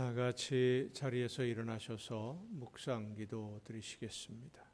다 같이 자리에서 일어나셔서 묵상 기도 드리시겠습니다.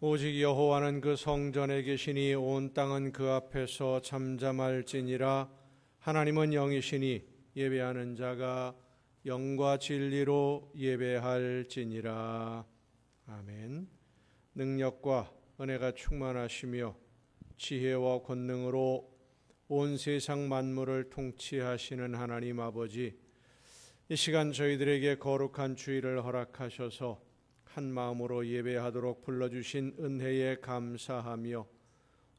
오직 여호와는 그 성전에 계시니 온 땅은 그 앞에서 잠잠할지니라. 하나님은 영이시니 예배하는 자가 영과 진리로 예배할지니라. 아멘. 능력과 은혜가 충만하시며 지혜와 권능으로 온 세상 만물을 통치하시는 하나님 아버지, 이 시간 저희들에게 거룩한 주일을 허락하셔서 한 마음으로 예배하도록 불러주신 은혜에 감사하며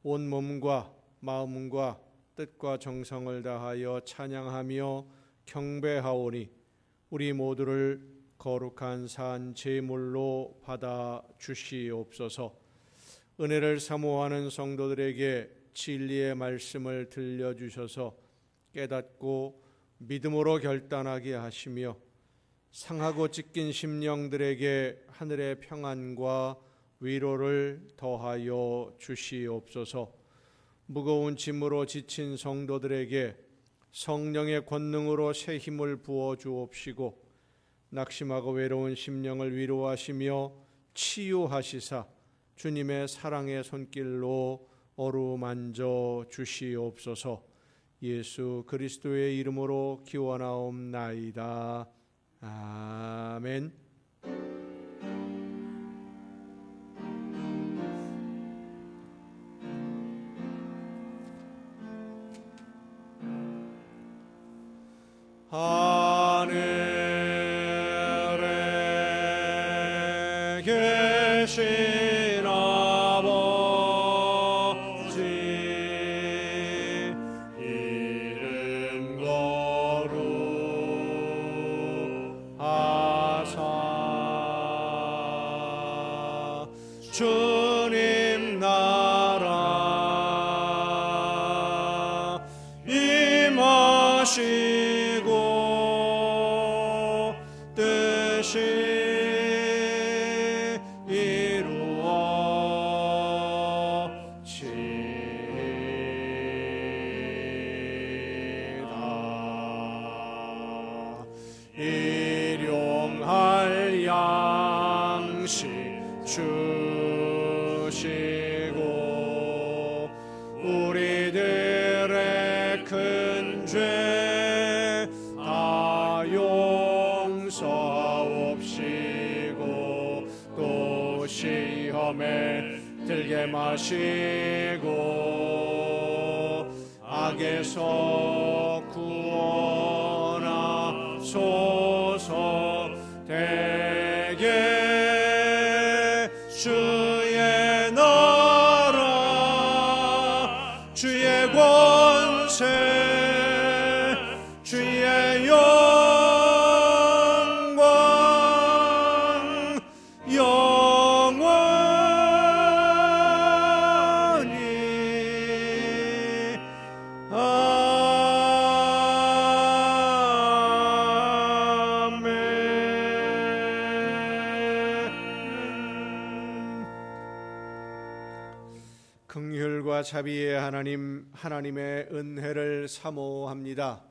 온 몸과 마음과 뜻과 정성을 다하여 찬양하며 경배하오니 우리 모두를 거룩한 산 제물로 받아 주시옵소서. 은혜를 사모하는 성도들에게 진리의 말씀을 들려주셔서 깨닫고 믿음으로 결단하게 하시며 상하고 찢긴 심령들에게 하늘의 평안과 위로를 더하여 주시옵소서. 무거운 짐으로 지친 성도들에게 성령의 권능으로 새 힘을 부어 주옵시고 낙심하고 외로운 심령을 위로하시며 치유하시사 주님의 사랑의 손길로 어루만져 주시옵소서. 예수 그리스도의 이름으로 기원하옵나이다. 아멘. 하늘에 계신 아버지 이름 거룩하사 주님 나라 임하시고 일용할 양식 주시고 우리들의 큰 죄 다 용서하옵시고 또 시험에 들게 마시고 악에서 구원하소서. 대개 주의 나라 주의 권세 주의 영광 영원히 긍휼과 자비의 하나님, 하나님의 은혜를 사모합니다.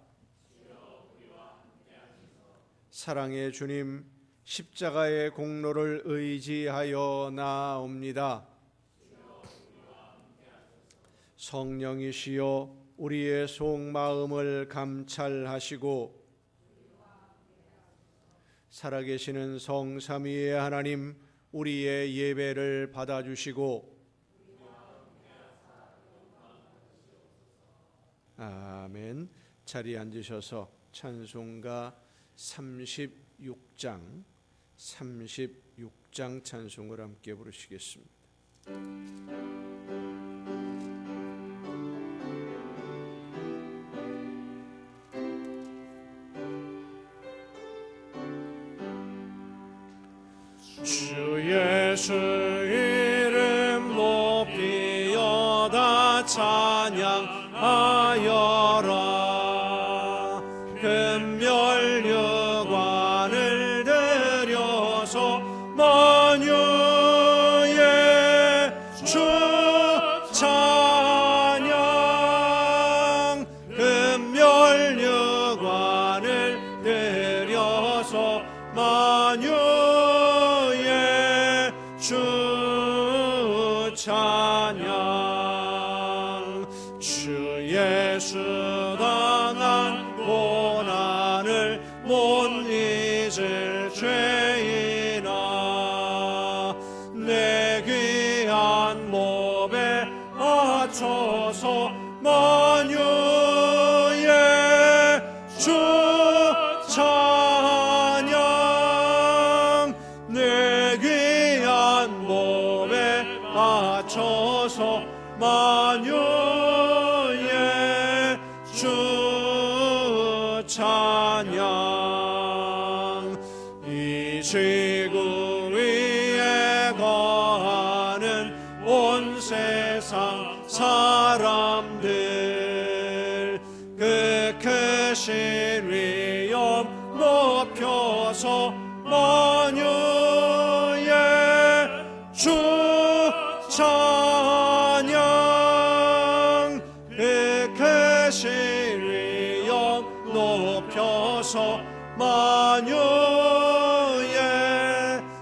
사랑의 주님, 십자가의 공로를 의지하여 나옵니다. 성령이시여 우리의 속마음을 감찰하시고 살아계시는 성삼위의 하나님, 우리의 예배를 받아주시고 아멘. 자리에 앉으셔서 찬송가 36장 찬송을 함께 부르시겠습니다. 주 예수 이름 높이여다 찬양하여라. 금멸류관을 들여서 만유의 주 찬양. 금멸류관을 들여서 만유의 주 찬양. 주 예수 당한 고난을 못 잊을 죄인아, 내 귀한 몸에 맞춰서 만유의 주 찬양. 내 귀한 몸에 맞춰서 만유의 주 찬양. 이 지구 위에 거하는 온 세상 사람들, 그 크신 위엄 높여서 만유의 주 찬양. 그 크신 위엄 높여서 만유의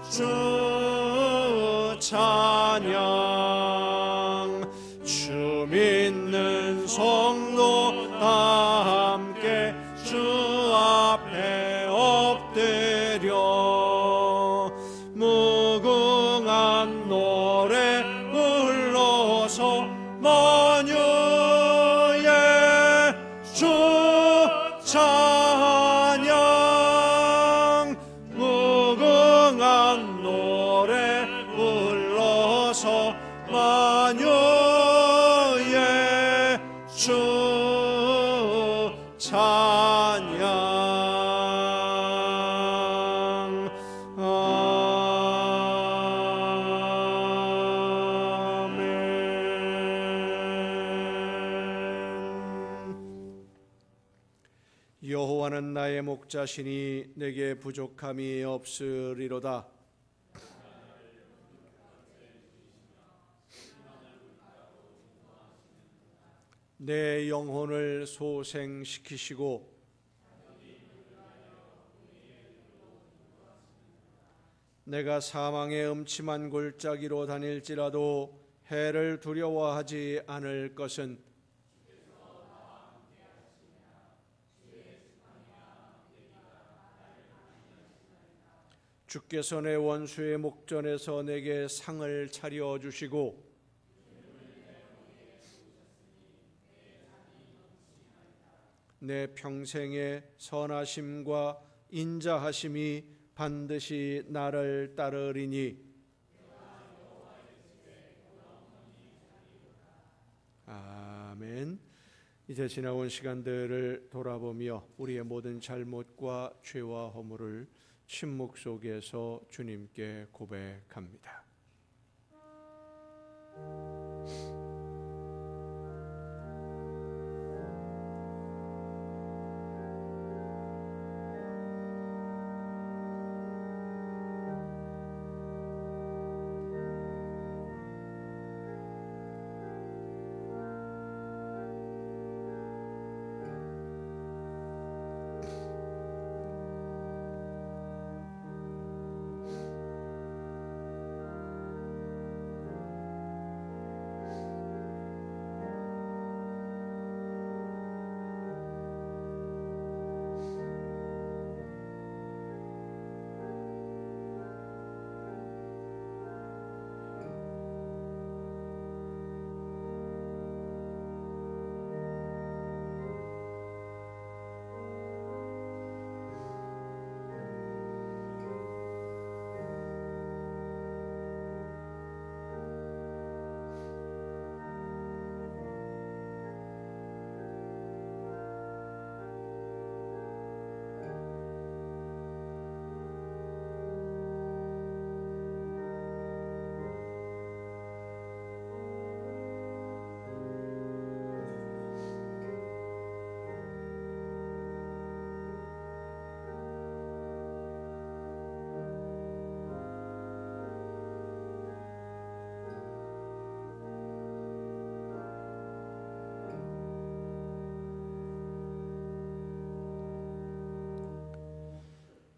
주 찬양. 주 믿는 성도 다 함께 주 앞에 엎드려 무궁한 노래 불러서 만유의 주 찬양. 무궁한 노래 불러서 만유의 주 찬양. 여호와는 나의 목자시니 내게 부족함이 없으리로다. 내 영혼을 소생시키시고 내가 사망의 음침한 골짜기로 다닐지라도 해를 두려워하지 않을 것은 주께서 내 원수의 목전에서 내게 상을 차려주시고 내 평생의 선하심과 인자하심이 반드시 나를 따르리니. 아멘. 이제 지나온 시간들을 돌아보며 우리의 모든 잘못과 죄와 허물을 침묵 속에서 주님께 고백합니다.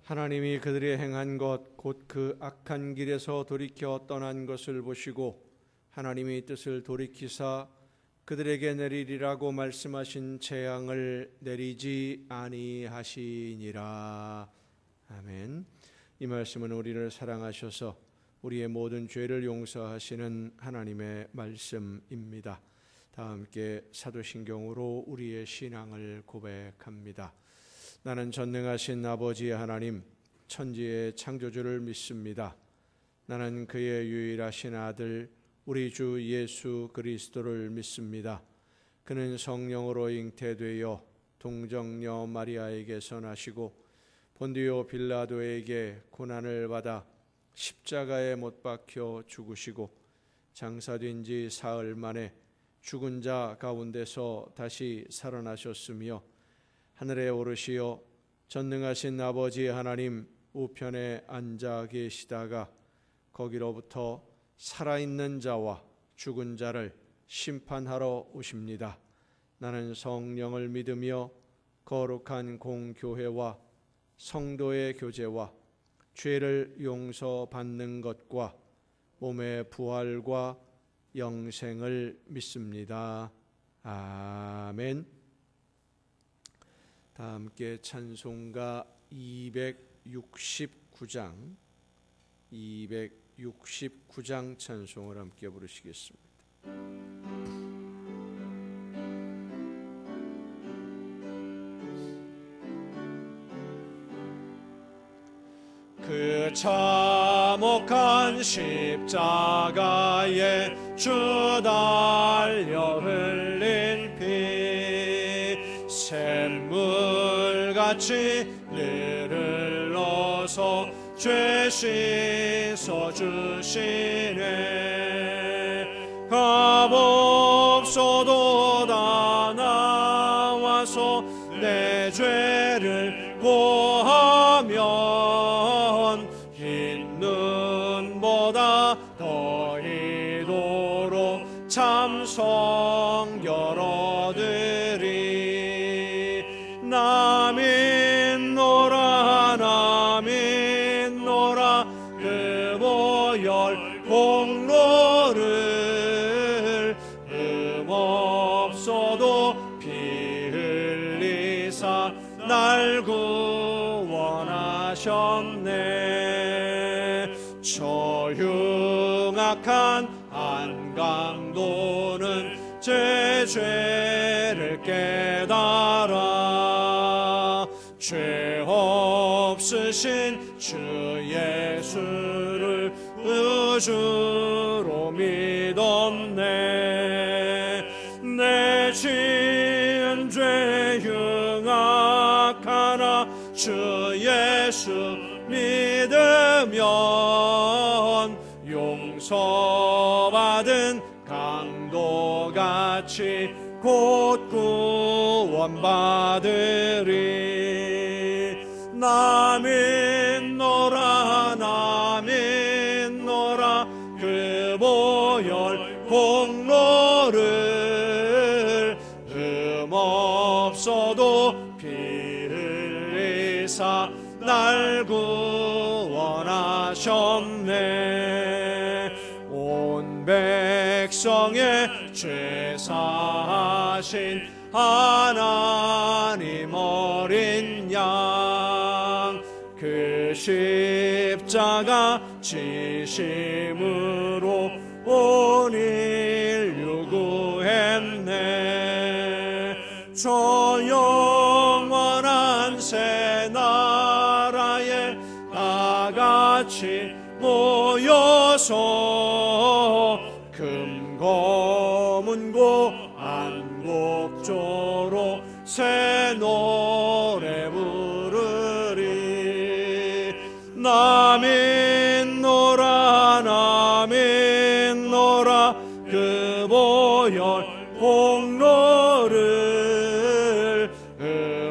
하나님이 그들이 행한 것 곧 그 악한 길에서 돌이켜 떠난 것을 보시고 하나님이 뜻을 돌이키사 그들에게 내리리라고 말씀하신 재앙을 내리지 아니하시니라. 아멘. 이 말씀은 우리를 사랑하셔서 우리의 모든 죄를 용서하시는 하나님의 말씀입니다. 다 함께 사도신경으로 우리의 신앙을 고백합니다. 나는 전능하신 아버지 하나님, 천지의 창조주를 믿습니다. 나는 그의 유일하신 아들 우리 주 예수 그리스도를 믿습니다. 그는 성령으로 잉태되어 동정녀 마리아에게서 나시고 본디오 빌라도에게 고난을 받아 십자가에 못 박혀 죽으시고 장사된 지 사흘 만에 죽은 자 가운데서 다시 살아나셨으며 하늘에 오르시어 전능하신 아버지 하나님 우편에 앉아 계시다가 거기로부터 살아있는 자와 죽은 자를 심판하러 오십니다. 나는 성령을 믿으며 거룩한 공교회와 성도의 교제와 죄를 용서받는 것과 몸의 부활과 영생을 믿습니다. 아멘. 다 함께 찬송가 269장 찬송을 함께 부르시겠습니다. 그 참혹한 십자가에 주 달려 흘린 피 샘물같이 늘 흘러서 죄 씻어주시네. 값없어도 다 나와서 내 죄를 고하면 흰 눈보다 더 이도록 참성결 얻으리. 나 믿노라 나 믿노라 그 보혈 공로를 흠없어도 피 흘리사 날 구원하셨네. 저 흉악한 안강도는 제 죄를 깨달아 죄 없으신 주 예수를 의주로 믿었네. 내 지은 죄 흉악하나 주 예수 믿으면 용서받은 강도같이 곧 구원받으리. 나 믿노라 나 믿노라 그 보혈 공로를 흠없어도 피 흘리사 날 구원하셨네. 온 백성의 죄 사하신 하나님 어린 양 그 십자가 지심으로 온 인류 구했네. 저 영원한 새 나라에 다 같이 모여서 금거문고 안곡조로 새 노래 부르리. 나 믿노라 나 믿노라 그 보혈 공로를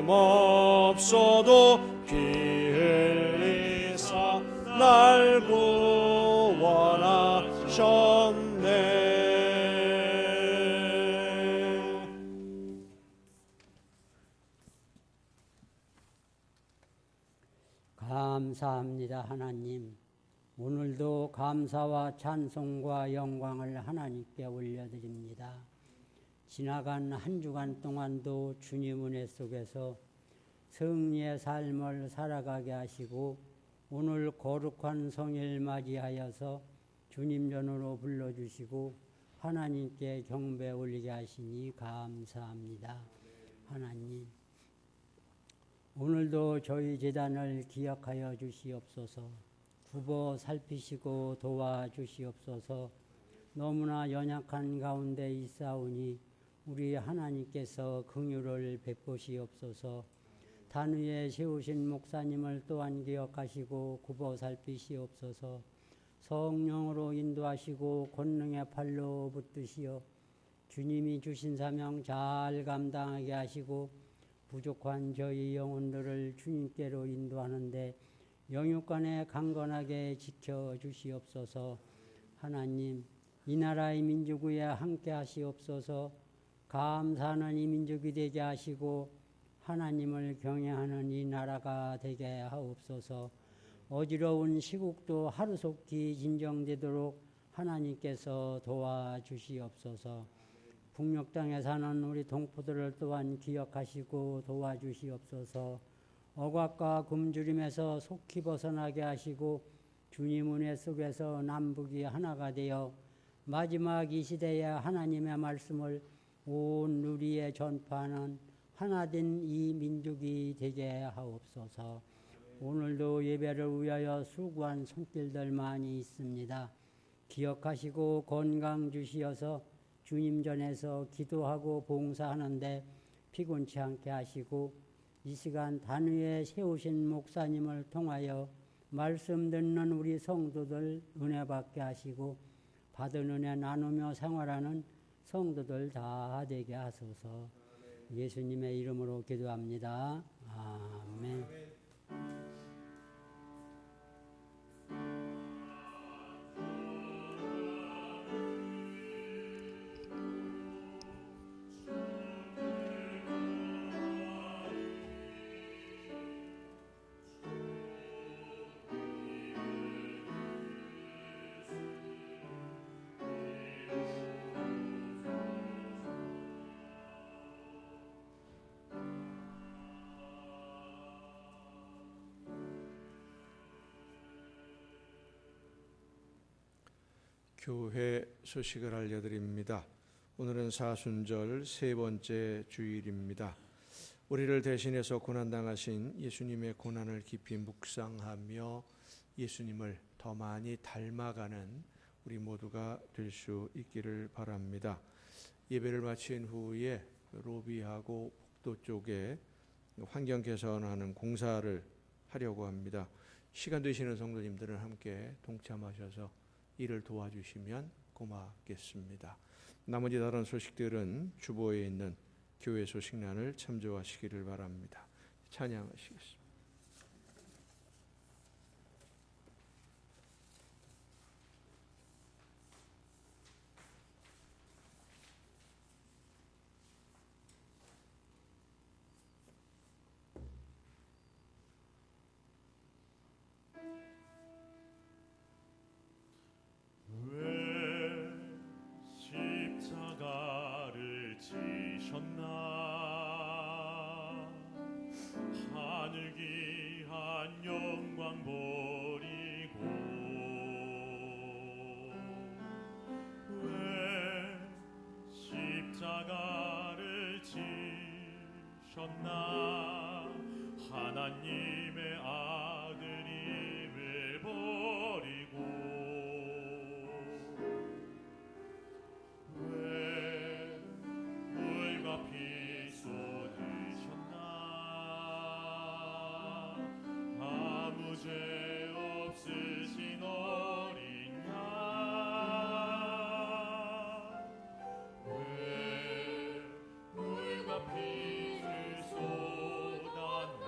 흠없어도 피 흘리사 날 구원하셨네. 감사합니다, 하나님. 오늘도 감사와 찬송과 영광을 하나님께 올려드립니다. 지나간 한 주간 동안도 주님 은혜 속에서 승리의 삶을 살아가게 하시고 오늘 거룩한 성일 맞이하여서 주님 전으로 불러주시고 하나님께 경배 올리게 하시니 감사합니다. 하나님, 오늘도 저희 재단을 기억하여 주시옵소서. 굽어 살피시고 도와주시옵소서. 너무나 연약한 가운데 있사오니 우리 하나님께서 긍휼을 베푸시옵소서. 단 위에 세우신 목사님을 또한 기억하시고 굽어 살피시옵소서. 성령으로 인도하시고 권능의 팔로 붙드시어 주님이 주신 사명 잘 감당하게 하시고 부족한 저희 영혼들을 주님께로 인도하는데 영육간에 강건하게 지켜주시옵소서. 하나님, 이 나라의 민족 위에 함께 하시옵소서. 감사하는 이 민족이 되게 하시고 하나님을 경외하는 이 나라가 되게 하옵소서. 어지러운 시국도 하루속히 진정되도록 하나님께서 도와주시옵소서. 북녘 땅에 사는 우리 동포들을 또한 기억하시고 도와주시옵소서. 억압과 굶주림에서 속히 벗어나게 하시고 주님 은혜 속에서 남북이 하나가 되어 마지막 이 시대에 하나님의 말씀을 온 누리에 전파하는 하나된 이 민족이 되게 하옵소서. 오늘도 예배를 위하여 수고한 손길들 많이 있습니다. 기억하시고 건강 주시어서 주님 전에서 기도하고 봉사하는데 피곤치 않게 하시고 이 시간 단위에 세우신 목사님을 통하여 말씀 듣는 우리 성도들 은혜 받게 하시고 받은 은혜 나누며 생활하는 성도들 다 되게 하소서. 예수님의 이름으로 기도합니다. 아멘. 교회 소식을 알려드립니다. 오늘은 사순절 세 번째 주일입니다. 우리를 대신해서 고난당하신 예수님의 고난을 깊이 묵상하며 예수님을 더 많이 닮아가는 우리 모두가 될 수 있기를 바랍니다. 예배를 마친 후에 로비하고 복도 쪽에 환경 개선하는 공사를 하려고 합니다. 시간 되시는 성도님들은 함께 동참하셔서 일을 도와주시면 고맙겠습니다. 나머지 다른 소식들은 주보에 있는 교회 소식란을 참조하시기를 바랍니다. 찬양하시겠습니다. 하나님의 아들임을 버리고 왜 물과 피 쏟으셨나 아무 죄 없으신 어린 양 왜 물과 피를 쏟았나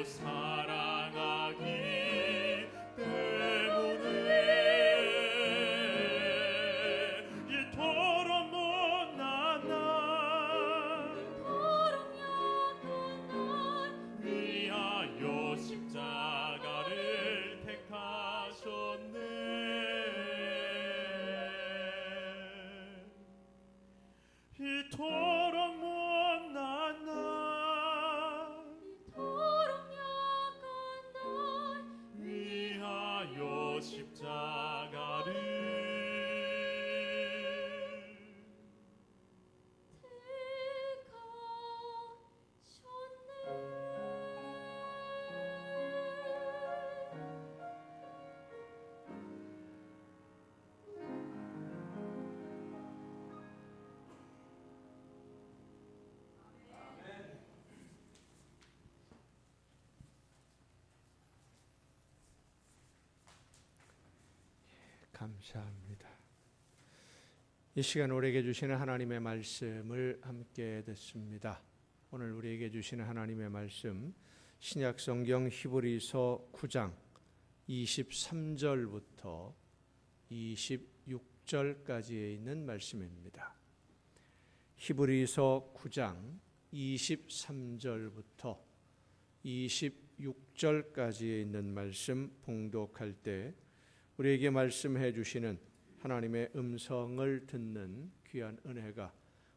사랑하기 때문에 이토록 못난 날 위하여 십자가를 택하셨네. 이토록 못난 날 위하여 십자가를 감사합니다. 이 시간 우리에게 주시는 하나님의 말씀을 함께 듣습니다. 오늘 우리에게 주시는 하나님의 말씀 신약 성경 히브리서 9장 23절부터 26절까지에 있는 말씀입니다. 히브리서 9장 23절부터 26절까지에 있는 말씀 봉독할 때 우리에게 말씀해 주시는 하나님의 음성을 듣는 귀한 은혜가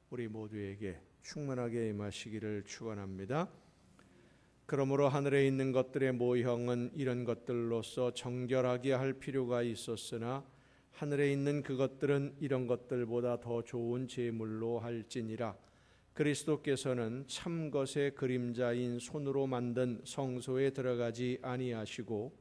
우리 모두에게 충만하게 임하시기를 축원합니다. 그러므로 하늘에 있는 것들의 모형은 이런 것들로서 정결하게 할 필요가 있었으나 하늘에 있는 그것들은 이런 것들보다 더 좋은 제물로 할지니라. 그리스도께서는 참 것의 그림자인 손으로 만든 성소에 들어가지 아니하시고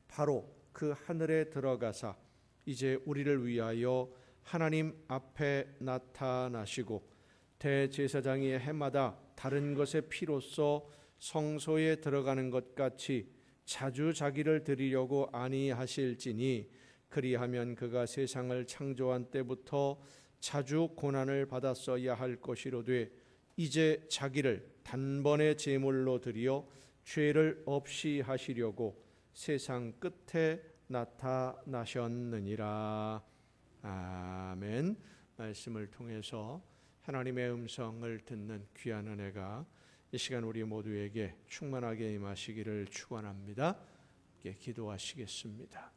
바로 그 하늘에 들어가사 이제 우리를 위하여 하나님 앞에 나타나시고 대제사장이 해마다 다른 것의 피로써 성소에 들어가는 것 같이 자주 자기를 드리려고 아니하실지니 그리하면 그가 세상을 창조한 때부터 자주 고난을 받았어야 할 것이로되 이제 자기를 단번에 제물로 드리어 죄를 없이 하시려고 세상 끝에 나타나셨느니라. 아멘. 말씀을 통해서 하나님의 음성을 듣는 귀한 은혜가 이 시간 우리 모두에게 충만하게 임하시기를 축원합니다. 기도하시겠습니다.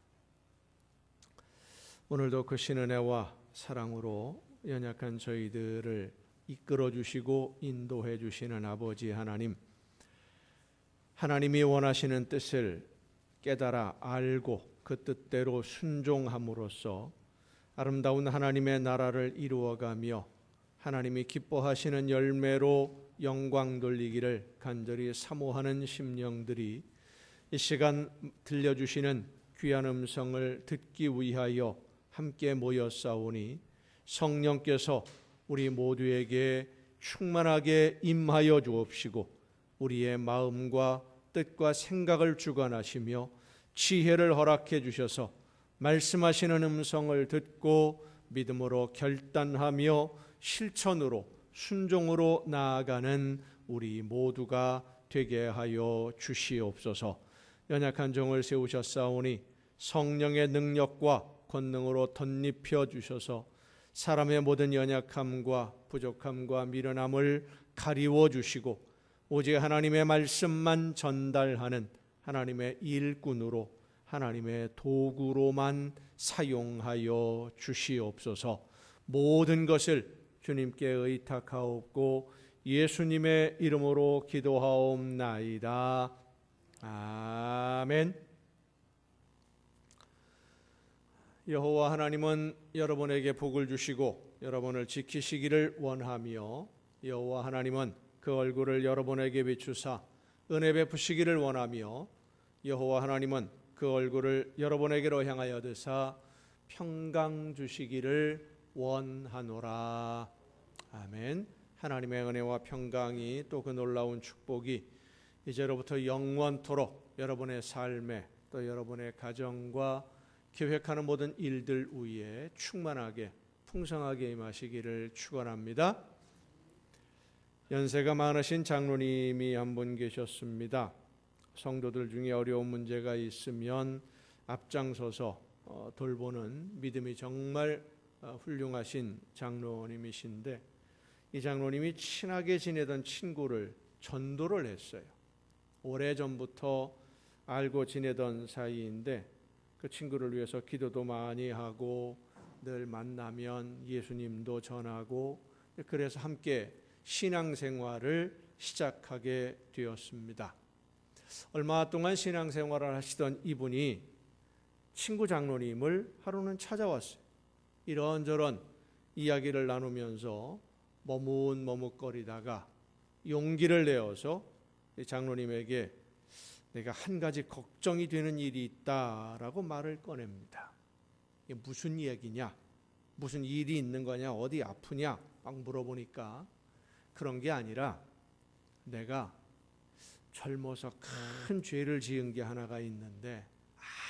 오늘도 그 신은혜와 사랑으로 연약한 저희들을 이끌어 주시고 인도해 주시는 아버지 하나님, 하나님이 원하시는 뜻을 깨달아 알고 그 뜻대로 순종함으로써 아름다운 하나님의 나라를 이루어가며 하나님이 기뻐하시는 열매로 영광 돌리기를 간절히 사모하는 심령들이 이 시간 들려주시는 귀한 음성을 듣기 위하여 함께 모였사오니 성령께서 우리 모두에게 충만하게 임하여 주옵시고 우리의 마음과 뜻과 생각을 주관하시며 지혜를 허락해 주셔서 말씀하시는 음성을 듣고 믿음으로 결단하며 실천으로 순종으로 나아가는 우리 모두가 되게 하여 주시옵소서. 연약한 종을 세우셨사오니 성령의 능력과 권능으로 덧입혀 주셔서 사람의 모든 연약함과 부족함과 미련함을 가리워 주시고 오직 하나님의 말씀만 전달하는 하나님의 일꾼으로 하나님의 도구로만 사용하여 주시옵소서. 모든 것을 주님께 의탁하옵고 예수님의 이름으로 기도하옵나이다. 아멘. 여호와 하나님은 여러분에게 복을 주시고 여러분을 지키시기를 원하며 여호와 하나님은 그 얼굴을 여러분에게 비추사 은혜 베푸시기를 원하며 여호와 하나님은 그 얼굴을 여러분에게로 향하여 드사 평강 주시기를 원하노라. 아멘. 하나님의 은혜와 평강이 또 그 놀라운 축복이 이제로부터 영원토록 여러분의 삶에 또 여러분의 가정과 계획하는 모든 일들 위에 충만하게 풍성하게 임하시기를 축원합니다. 연세가 많으신 장로님이 한 분 계셨습니다. 성도들 중에 어려운 문제가 있으면 앞장서서 돌보는 믿음이 정말 훌륭하신 장로님이신데, 이 장로님이 친하게 지내던 친구를 전도를 했어요. 오래전부터 알고 지내던 사이인데 그 친구를 위해서 기도도 많이 하고 늘 만나면 예수님도 전하고, 그래서 함께 신앙생활을 시작하게 되었습니다. 얼마 동안 신앙생활을 하시던 이분이 친구 장로님을 하루는 찾아왔어요. 이런저런 이야기를 나누면서 머뭇머뭇거리다가 용기를 내어서 장로님에게 내가 한 가지 걱정이 되는 일이 있다라고 말을 꺼냅니다. 이게 무슨 얘기냐? 무슨 일이 있는 거냐? 어디 아프냐? 막 물어보니까 그런 게 아니라 내가 젊어서 큰 죄를 지은 게 하나가 있는데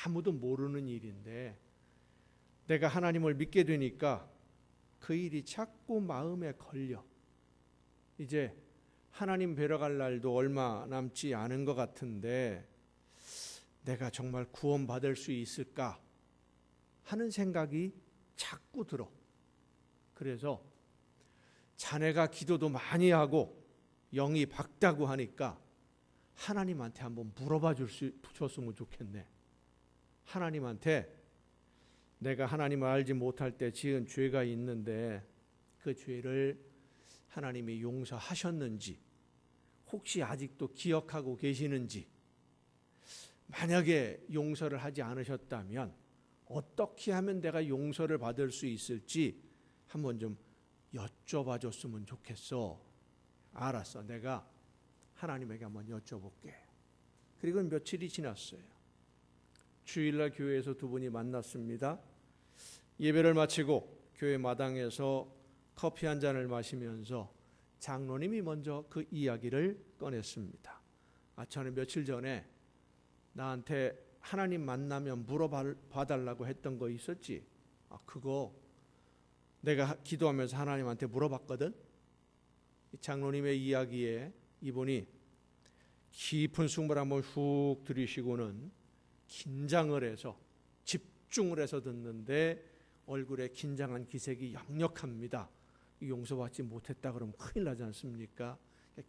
아무도 모르는 일인데 내가 하나님을 믿게 되니까 그 일이 자꾸 마음에 걸려. 이제 하나님 뵈러 갈 날도 얼마 남지 않은 것 같은데 내가 정말 구원받을 수 있을까 하는 생각이 자꾸 들어. 그래서 자네가 기도도 많이 하고 영이 밝다고 하니까 하나님한테 한번 물어봐 줬으면 좋겠네. 하나님한테 내가 하나님을 알지 못할 때 지은 죄가 있는데 그 죄를 하나님이 용서하셨는지, 혹시 아직도 기억하고 계시는지, 만약에 용서를 하지 않으셨다면 어떻게 하면 내가 용서를 받을 수 있을지 한번 좀 여쭤봐 줬으면 좋겠어. 알았어, 내가 하나님에게 한번 여쭤볼게. 그리고 며칠이 지났어요. 주일날 교회에서 두 분이 만났습니다. 예배를 마치고 교회 마당에서 커피 한 잔을 마시면서 장로님이 먼저 그 이야기를 꺼냈습니다. 저는 며칠 전에 나한테 하나님 만나면 물어봐달라고 했던 거 있었지? 그거 내가 기도하면서 하나님한테 물어봤거든? 장로님의 이야기에 이분이 깊은 숨을 한번 훅 들이쉬고는 긴장을 해서 집중을 해서 듣는데 얼굴에 긴장한 기색이 역력합니다. 용서받지 못했다 그러면 큰일 나지 않습니까?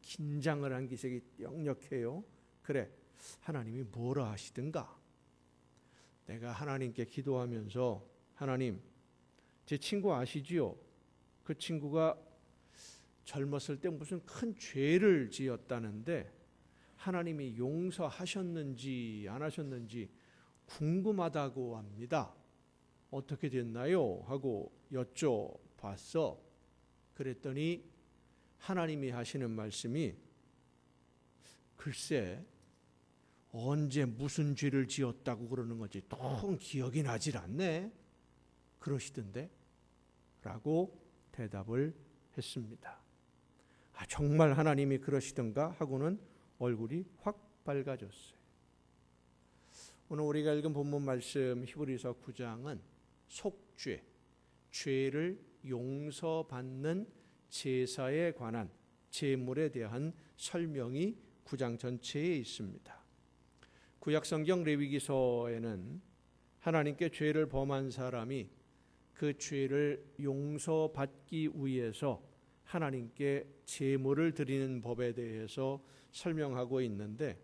긴장을 한 기색이 역력해요. 그래, 하나님이 뭐라 하시든가. 내가 하나님께 기도하면서 하나님, 제 친구 아시지요? 그 친구가 젊었을 때 무슨 큰 죄를 지었다는데 하나님이 용서하셨는지 안 하셨는지 궁금하다고 합니다. 어떻게 됐나요? 하고 여쭤봤어. 그랬더니 하나님이 하시는 말씀이 글쎄 언제 무슨 죄를 지었다고 그러는 건지 통 기억이 나질 않네. 그러시던데? 라고 대답을 했습니다. 정말 하나님이 그러시던가 하고는 얼굴이 확 밝아졌어요. 오늘 우리가 읽은 본문 말씀 히브리서 9장은 속죄, 죄를 용서받는 제사에 관한 제물에 대한 설명이 9장 전체에 있습니다. 구약성경 레위기서에는 하나님께 죄를 범한 사람이 그 죄를 용서받기 위해서 하나님께 제물을 드리는 법에 대해서 설명하고 있는데,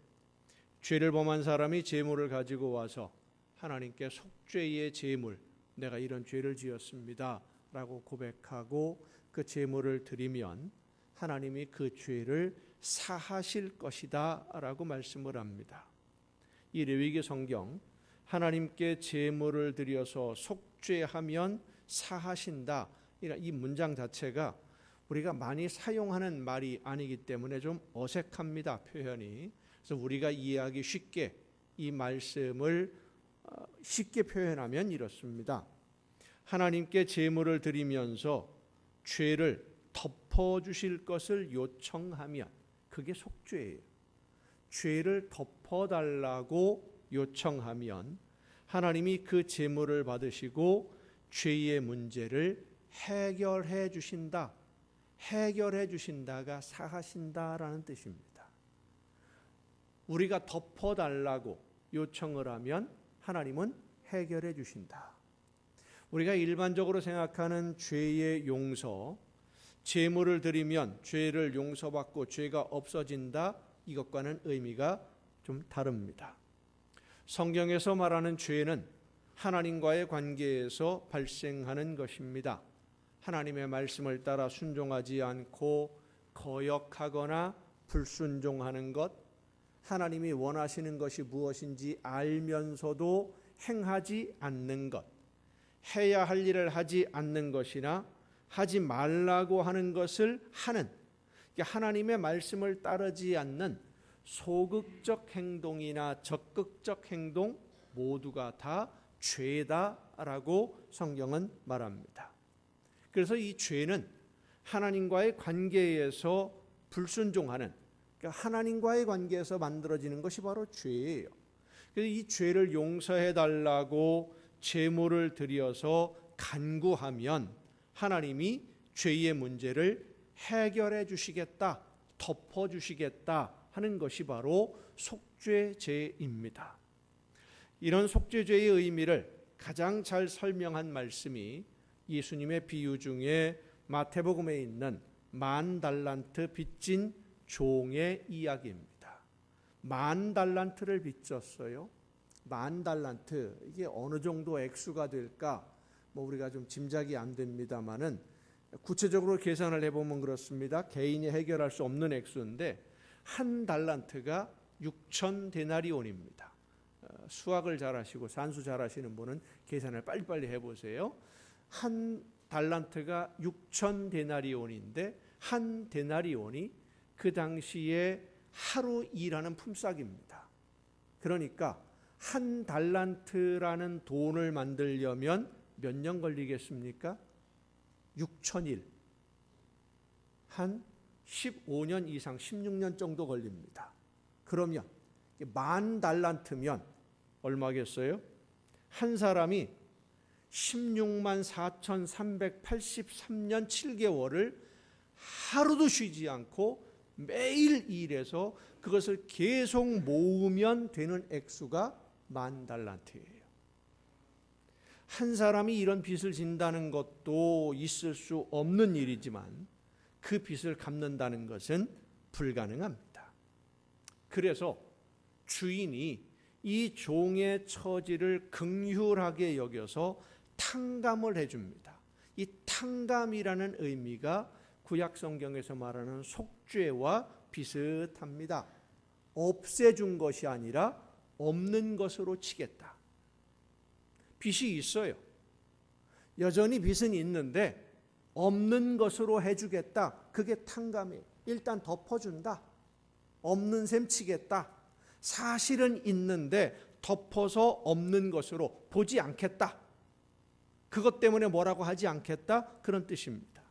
죄를 범한 사람이 제물을 가지고 와서 하나님께 속죄의 제물, 내가 이런 죄를 지었습니다 라고 고백하고 그 제물을 드리면 하나님이 그 죄를 사하실 것이다 라고 말씀을 합니다. 이 레위기 성경, 하나님께 제물을 드려서 속죄하면 사하신다, 이 문장 자체가 우리가 많이 사용하는 말이 아니기 때문에 좀 어색합니다, 표현이. 그래서 우리가 이해하기 쉽게 이 말씀을 쉽게 표현하면 이렇습니다. 하나님께 제물을 드리면서 죄를 덮어주실 것을 요청하면 그게 속죄예요. 죄를 덮어달라고 요청하면 하나님이 그 제물을 받으시고 죄의 문제를 해결해 주신다. 해결해 주신다가 사하신다라는 뜻입니다. 우리가 덮어달라고 요청을 하면 하나님은 해결해 주신다. 우리가 일반적으로 생각하는 죄의 용서, 제물을 드리면 죄를 용서받고 죄가 없어진다, 이것과는 의미가 좀 다릅니다. 성경에서 말하는 죄는 하나님과의 관계에서 발생하는 것입니다. 하나님의 말씀을 따라 순종하지 않고 거역하거나 불순종하는 것, 하나님이 원하시는 것이 무엇인지 알면서도 행하지 않는 것, 해야 할 일을 하지 않는 것이나 하지 말라고 하는 것을 하는, 하나님의 말씀을 따르지 않는 소극적 행동이나 적극적 행동 모두가 다 죄다라고 성경은 말합니다. 그래서 이 죄는 하나님과의 관계에서 불순종하는, 하나님과의 관계에서 만들어지는 것이 바로 죄예요. 그래서 이 죄를 용서해 달라고 제물을 드려서 간구하면 하나님이 죄의 문제를 해결해 주시겠다, 덮어 주시겠다 하는 것이 바로 속죄죄입니다. 이런 속죄죄의 의미를 가장 잘 설명한 말씀이 예수님의 비유 중에 마태복음에 있는 10,000달란트 빚진 종의 이야기입니다. 10,000달란트를 빚졌어요. 10,000달란트, 이게 어느 정도 액수가 될까? 우리가 좀 짐작이 안 됩니다만은 구체적으로 계산을 해보면 그렇습니다. 개인이 해결할 수 없는 액수인데 한 달란트가 6,000데나리온입니다. 수학을 잘하시고 산수 잘하시는 분은 계산을 빨리빨리 해보세요. 한 달란트가 6,000데나리온인데 한 데나리온이 그 당시에 하루 일하는 품삯입니다. 그러니까 한 달란트라는 돈을 만들려면 몇 년 걸리겠습니까? 6,000일, 한 15년 이상 16년 정도 걸립니다. 그러면 10,000달란트면 얼마겠어요? 한 사람이 16만 4,383년 7개월을 하루도 쉬지 않고 매일 일해서 그것을 계속 모으면 되는 액수가 10,000달란트예요. 한 사람이 이런 빚을 진다는 것도 있을 수 없는 일이지만 그 빚을 갚는다는 것은 불가능합니다. 그래서 주인이 이 종의 처지를 긍휼하게 여겨서 탕감을 해줍니다. 이 탕감이라는 의미가 구약 성경에서 말하는 속죄와 비슷합니다. 없애준 것이 아니라 없는 것으로 치겠다. 빚이 있어요. 여전히 빚은 있는데 없는 것으로 해주겠다. 그게 탕감이에요. 일단 덮어준다. 없는 셈 치겠다. 사실은 있는데 덮어서 없는 것으로 보지 않겠다. 그것 때문에 뭐라고 하지 않겠다. 그런 뜻입니다.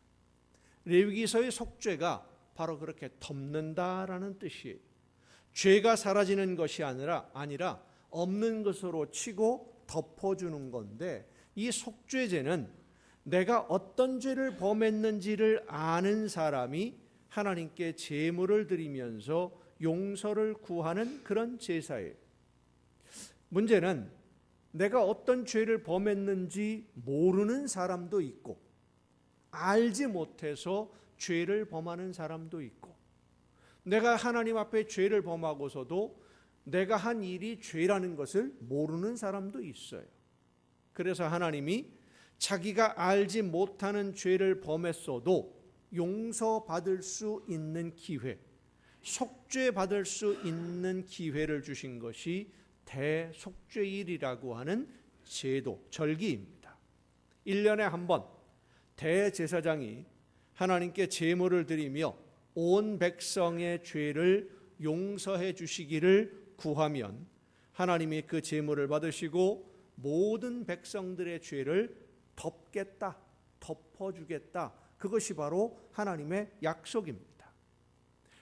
레위기서의 속죄가 바로 그렇게 덮는다라는 뜻이에요. 죄가 사라지는 것이 아니라 없는 것으로 치고 덮어주는 건데, 이 속죄제는 내가 어떤 죄를 범했는지를 아는 사람이 하나님께 제물을 드리면서 용서를 구하는 그런 제사예요. 문제는 내가 어떤 죄를 범했는지 모르는 사람도 있고 알지 못해서 죄를 범하는 사람도 있고, 내가 하나님 앞에 죄를 범하고서도 내가 한 일이 죄라는 것을 모르는 사람도 있어요. 그래서 하나님이 자기가 알지 못하는 죄를 범했어도 용서받을 수 있는 기회, 속죄받을 수 있는 기회를 주신 것이 대속죄일이라고 하는 제도, 절기입니다. 1년에 한 번 대제사장이 하나님께 제물을 드리며 온 백성의 죄를 용서해 주시기를 구하면 하나님이 그 제물을 받으시고 모든 백성들의 죄를 덮겠다, 덮어주겠다. 그것이 바로 하나님의 약속입니다.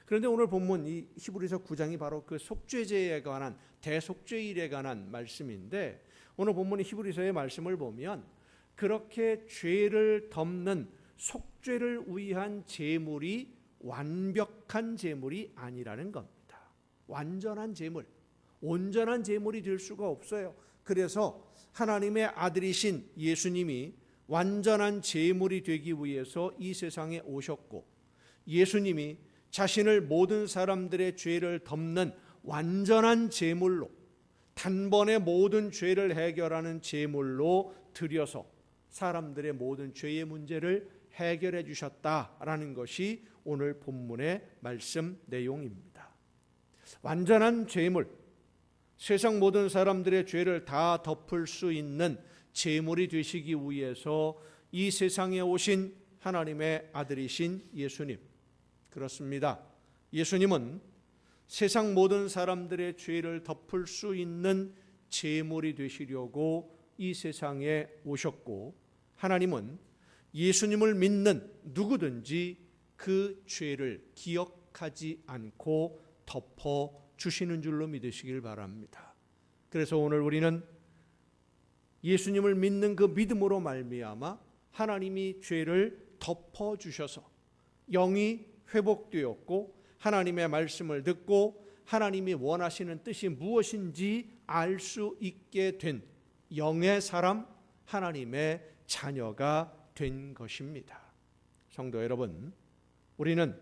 그런데 오늘 본문 이 히브리서 9장이 바로 그 속죄제에 관한, 대속죄일에 관한 말씀인데, 오늘 본문 히브리서의 말씀을 보면 그렇게 죄를 덮는 속죄를 위한 제물이 완벽한 제물이 아니라는 겁니다. 완전한 제물, 온전한 제물이 될 수가 없어요. 그래서 하나님의 아들이신 예수님이 완전한 제물이 되기 위해서 이 세상에 오셨고, 예수님이 자신을 모든 사람들의 죄를 덮는 완전한 제물로, 단번에 모든 죄를 해결하는 제물로 드려서 사람들의 모든 죄의 문제를 해결해 주셨다라는 것이 오늘 본문의 말씀 내용입니다. 완전한 제물, 세상 모든 사람들의 죄를 다 덮을 수 있는 제물이 되시기 위해서 이 세상에 오신 하나님의 아들이신 예수님, 그렇습니다. 예수님은 세상 모든 사람들의 죄를 덮을 수 있는 제물이 되시려고 이 세상에 오셨고, 하나님은 예수님을 믿는 누구든지 그 죄를 기억하지 않고 덮어 주시는 줄로 믿으시길 바랍니다. 그래서 오늘 우리는 예수님을 믿는 그 믿음으로 말미암아 하나님이 죄를 덮어 주셔서 영이 회복되었고, 하나님의 말씀을 듣고 하나님이 원하시는 뜻이 무엇인지 알 수 있게 된 영의 사람, 하나님의 자녀가 된 것입니다. 성도 여러분, 우리는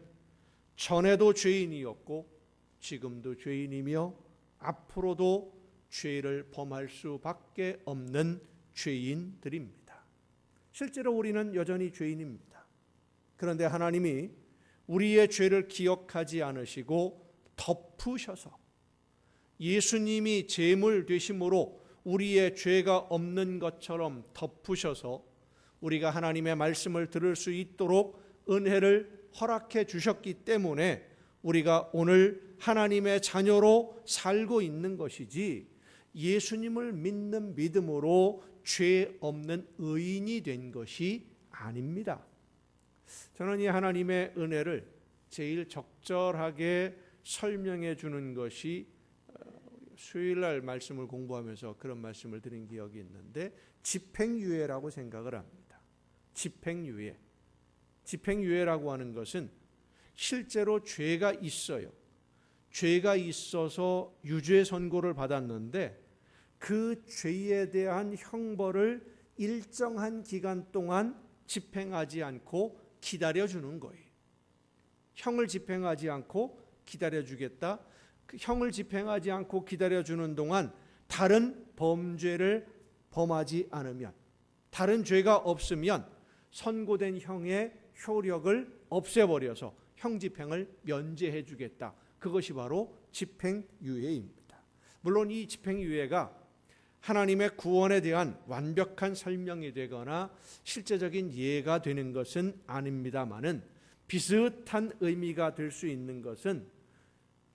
전에도 죄인이었고 지금도 죄인이며 앞으로도 죄를 범할 수밖에 없는 죄인들입니다. 실제로 우리는 여전히 죄인입니다. 그런데 하나님이 우리의 죄를 기억하지 않으시고 덮으셔서 예수님이 제물 되심으로 우리의 죄가 없는 것처럼 덮으셔서 우리가 하나님의 말씀을 들을 수 있도록 은혜를 허락해 주셨기 때문에 우리가 오늘 하나님의 자녀로 살고 있는 것이지, 예수님을 믿는 믿음으로 죄 없는 의인이 된 것이 아닙니다. 저는 이 하나님의 은혜를 제일 적절하게 설명해 주는 것이 수요일날 말씀을 공부하면서 그런 말씀을 드린 기억이 있는데, 집행유예라고 생각을 합니다. 집행유예. 집행유예라고 하는 것은 실제로 죄가 있어요. 죄가 있어서 유죄 선고를 받았는데 그 죄에 대한 형벌을 일정한 기간 동안 집행하지 않고 기다려주는 거예요. 형을 집행하지 않고 기다려주겠다. 그 형을 집행하지 않고 기다려주는 동안 다른 범죄를 범하지 않으면, 다른 죄가 없으면 선고된 형의 효력을 없애버려서 형 집행을 면제해 주겠다. 그것이 바로 집행유예입니다. 물론 이 집행유예가 하나님의 구원에 대한 완벽한 설명이 되거나 실제적인 예가 되는 것은 아닙니다마는 비슷한 의미가 될 수 있는 것은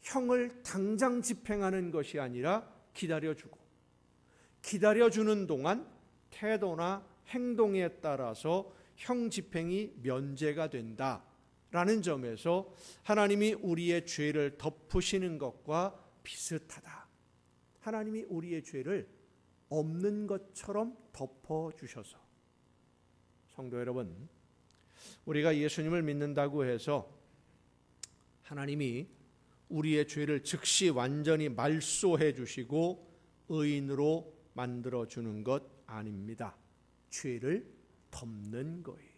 형을 당장 집행하는 것이 아니라 기다려주고, 기다려주는 동안 태도나 행동에 따라서 형 집행이 면제가 된다라는 점에서 하나님이 우리의 죄를 덮으시는 것과 비슷하다. 하나님이 우리의 죄를 없는 것처럼 덮어주셔서, 성도 여러분, 우리가 예수님을 믿는다고 해서 하나님이 우리의 죄를 즉시 완전히 말소해 주시고 의인으로 만들어 주는 것 아닙니다. 죄를 덮는 거예요.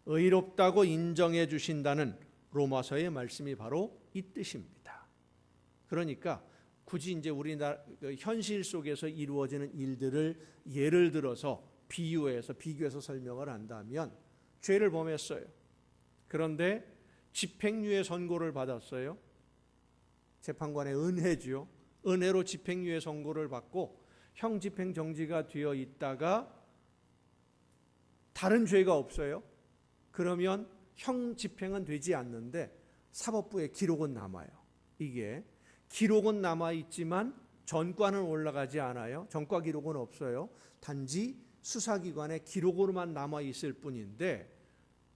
의롭다고 인정해 주신다는 로마서의 말씀이 바로 이 뜻입니다. 그러니까 굳이 이제 우리나라 현실 속에서 이루어지는 일들을 예를 들어서 비교해서 설명을 한다면, 죄를 범했어요. 그런데 집행유예 선고를 받았어요. 재판관의 은혜죠. 은혜로 집행유예 선고를 받고 형 집행 정지가 되어 있다가 다른 죄가 없어요. 그러면 형 집행은 되지 않는데 사법부에 기록은 남아요. 이게 기록은 남아있지만 전과는 올라가지 않아요. 전과 기록은 없어요. 단지 수사기관의 기록으로만 남아있을 뿐인데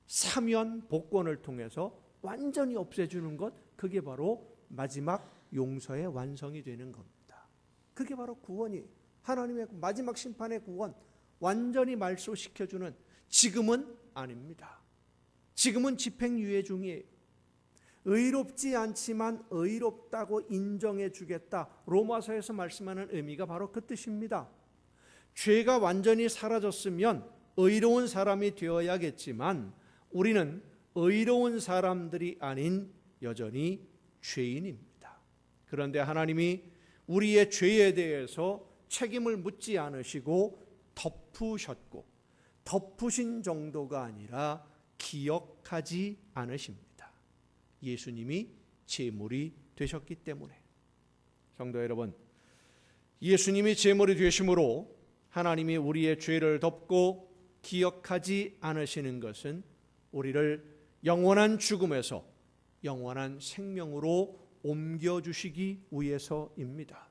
사면 복권을 통해서 완전히 없애주는 것, 그게 바로 마지막 용서의 완성이 되는 겁니다. 그게 바로 구원이, 하나님의 마지막 심판의 구원, 완전히 말소시켜주는, 지금은 아닙니다. 지금은 집행유예 중이에요. 의롭지 않지만 의롭다고 인정해 주겠다. 로마서에서 말씀하는 의미가 바로 그 뜻입니다. 죄가 완전히 사라졌으면 의로운 사람이 되어야겠지만 우리는 의로운 사람들이 아닌 여전히 죄인입니다. 그런데 하나님이 우리의 죄에 대해서 책임을 묻지 않으시고 덮으셨고, 덮으신 정도가 아니라 기억하지 않으십니다. 예수님이 제물이 되셨기 때문에. 성도 여러분, 예수님이 제물이 되심으로 하나님이 우리의 죄를 덮고 기억하지 않으시는 것은 우리를 영원한 죽음에서 영원한 생명으로 옮겨주시기 위해서입니다.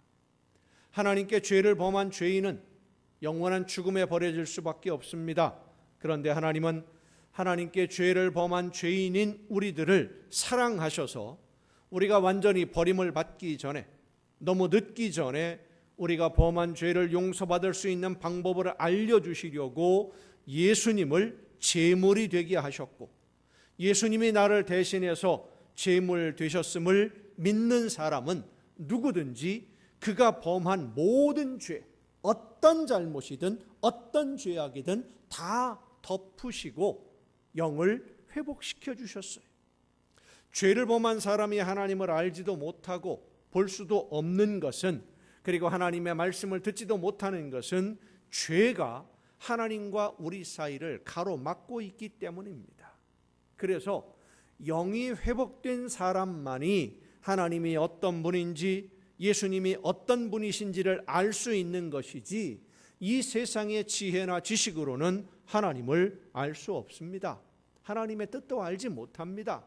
하나님께 죄를 범한 죄인은 영원한 죽음에 버려질 수밖에 없습니다. 그런데 하나님은 하나님께 죄를 범한 죄인인 우리들을 사랑하셔서 우리가 완전히 버림을 받기 전에, 너무 늦기 전에 우리가 범한 죄를 용서받을 수 있는 방법을 알려주시려고 예수님을 제물이 되게 하셨고, 예수님이 나를 대신해서 제물 되셨음을 믿는 사람은 누구든지 그가 범한 모든 죄, 어떤 잘못이든 어떤 죄악이든 다 덮으시고 영을 회복시켜 주셨어요. 죄를 범한 사람이 하나님을 알지도 못하고 볼 수도 없는 것은, 그리고 하나님의 말씀을 듣지도 못하는 것은 죄가 하나님과 우리 사이를 가로막고 있기 때문입니다. 그래서 영이 회복된 사람만이 하나님이 어떤 분인지, 예수님이 어떤 분이신지를 알 수 있는 것이지, 이 세상의 지혜나 지식으로는 하나님을 알 수 없습니다. 하나님의 뜻도 알지 못합니다.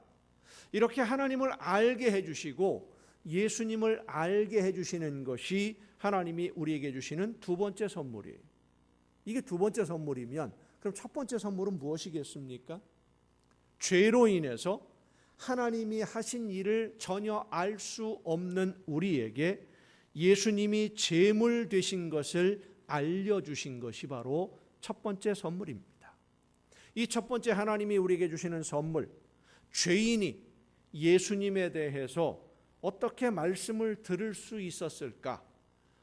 이렇게 하나님을 알게 해주시고 예수님을 알게 해주시는 것이 하나님이 우리에게 주시는 두 번째 선물이에요. 이게 두 번째 선물이면 그럼 첫 번째 선물은 무엇이겠습니까? 죄로 인해서 하나님이 하신 일을 전혀 알 수 없는 우리에게 예수님이 제물 되신 것을 알려주신 것이 바로 첫 번째 선물입니다. 이 첫 번째 하나님이 우리에게 주시는 선물, 죄인이 예수님에 대해서 어떻게 말씀을 들을 수 있었을까?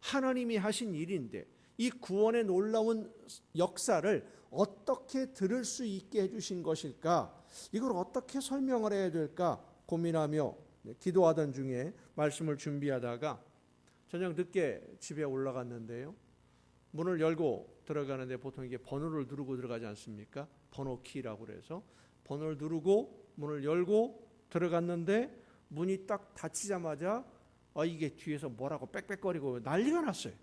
하나님이 하신 일인데 이 구원의 놀라운 역사를 어떻게 들을 수 있게 해주신 것일까? 이걸 어떻게 설명을 해야 될까 고민하며 기도하던 중에 말씀을 준비하다가 저녁 늦게 집에 올라갔는데요. 문을 열고 들어가는데 보통 이게 번호를 누르고 들어가지 않습니까? 번호 키라고 그래서 번호를 누르고 문을 열고 들어갔는데 문이 딱 닫히자마자 이게 뒤에서 뭐라고 빽빽거리고 난리가 났어요.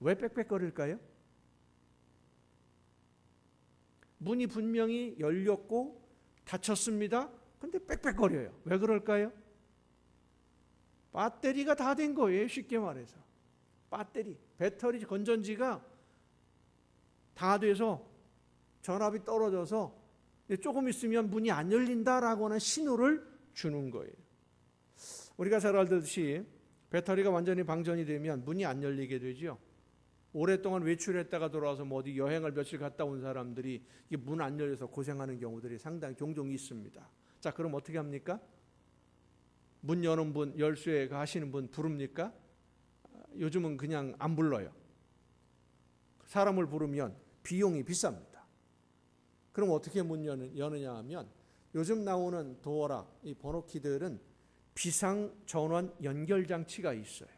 왜 빽빽거릴까요? 문이 분명히 열렸고 닫혔습니다. 근데 빽빽거려요. 왜 그럴까요? 배터리가 다 된 거예요. 쉽게 말해서. 배터리 건전지가 다 돼서 전압이 떨어져서 조금 있으면 문이 안 열린다라고 하는 신호를 주는 거예요. 우리가 잘 알듯이 배터리가 완전히 방전이 되면 문이 안 열리게 되죠. 오랫동안 외출했다가 돌아와서 어디 여행을 며칠 갔다 온 사람들이 문 안 열려서 고생하는 경우들이 상당히 종종 있습니다. 자, 그럼 어떻게 합니까? 문 여는 분, 열쇠 하시는 분 부릅니까? 요즘은 그냥 안 불러요. 사람을 부르면 비용이 비쌉니다. 그럼 어떻게 문 여느냐 하면 요즘 나오는 도어락, 이 번호키들은 비상 전원 연결 장치가 있어요.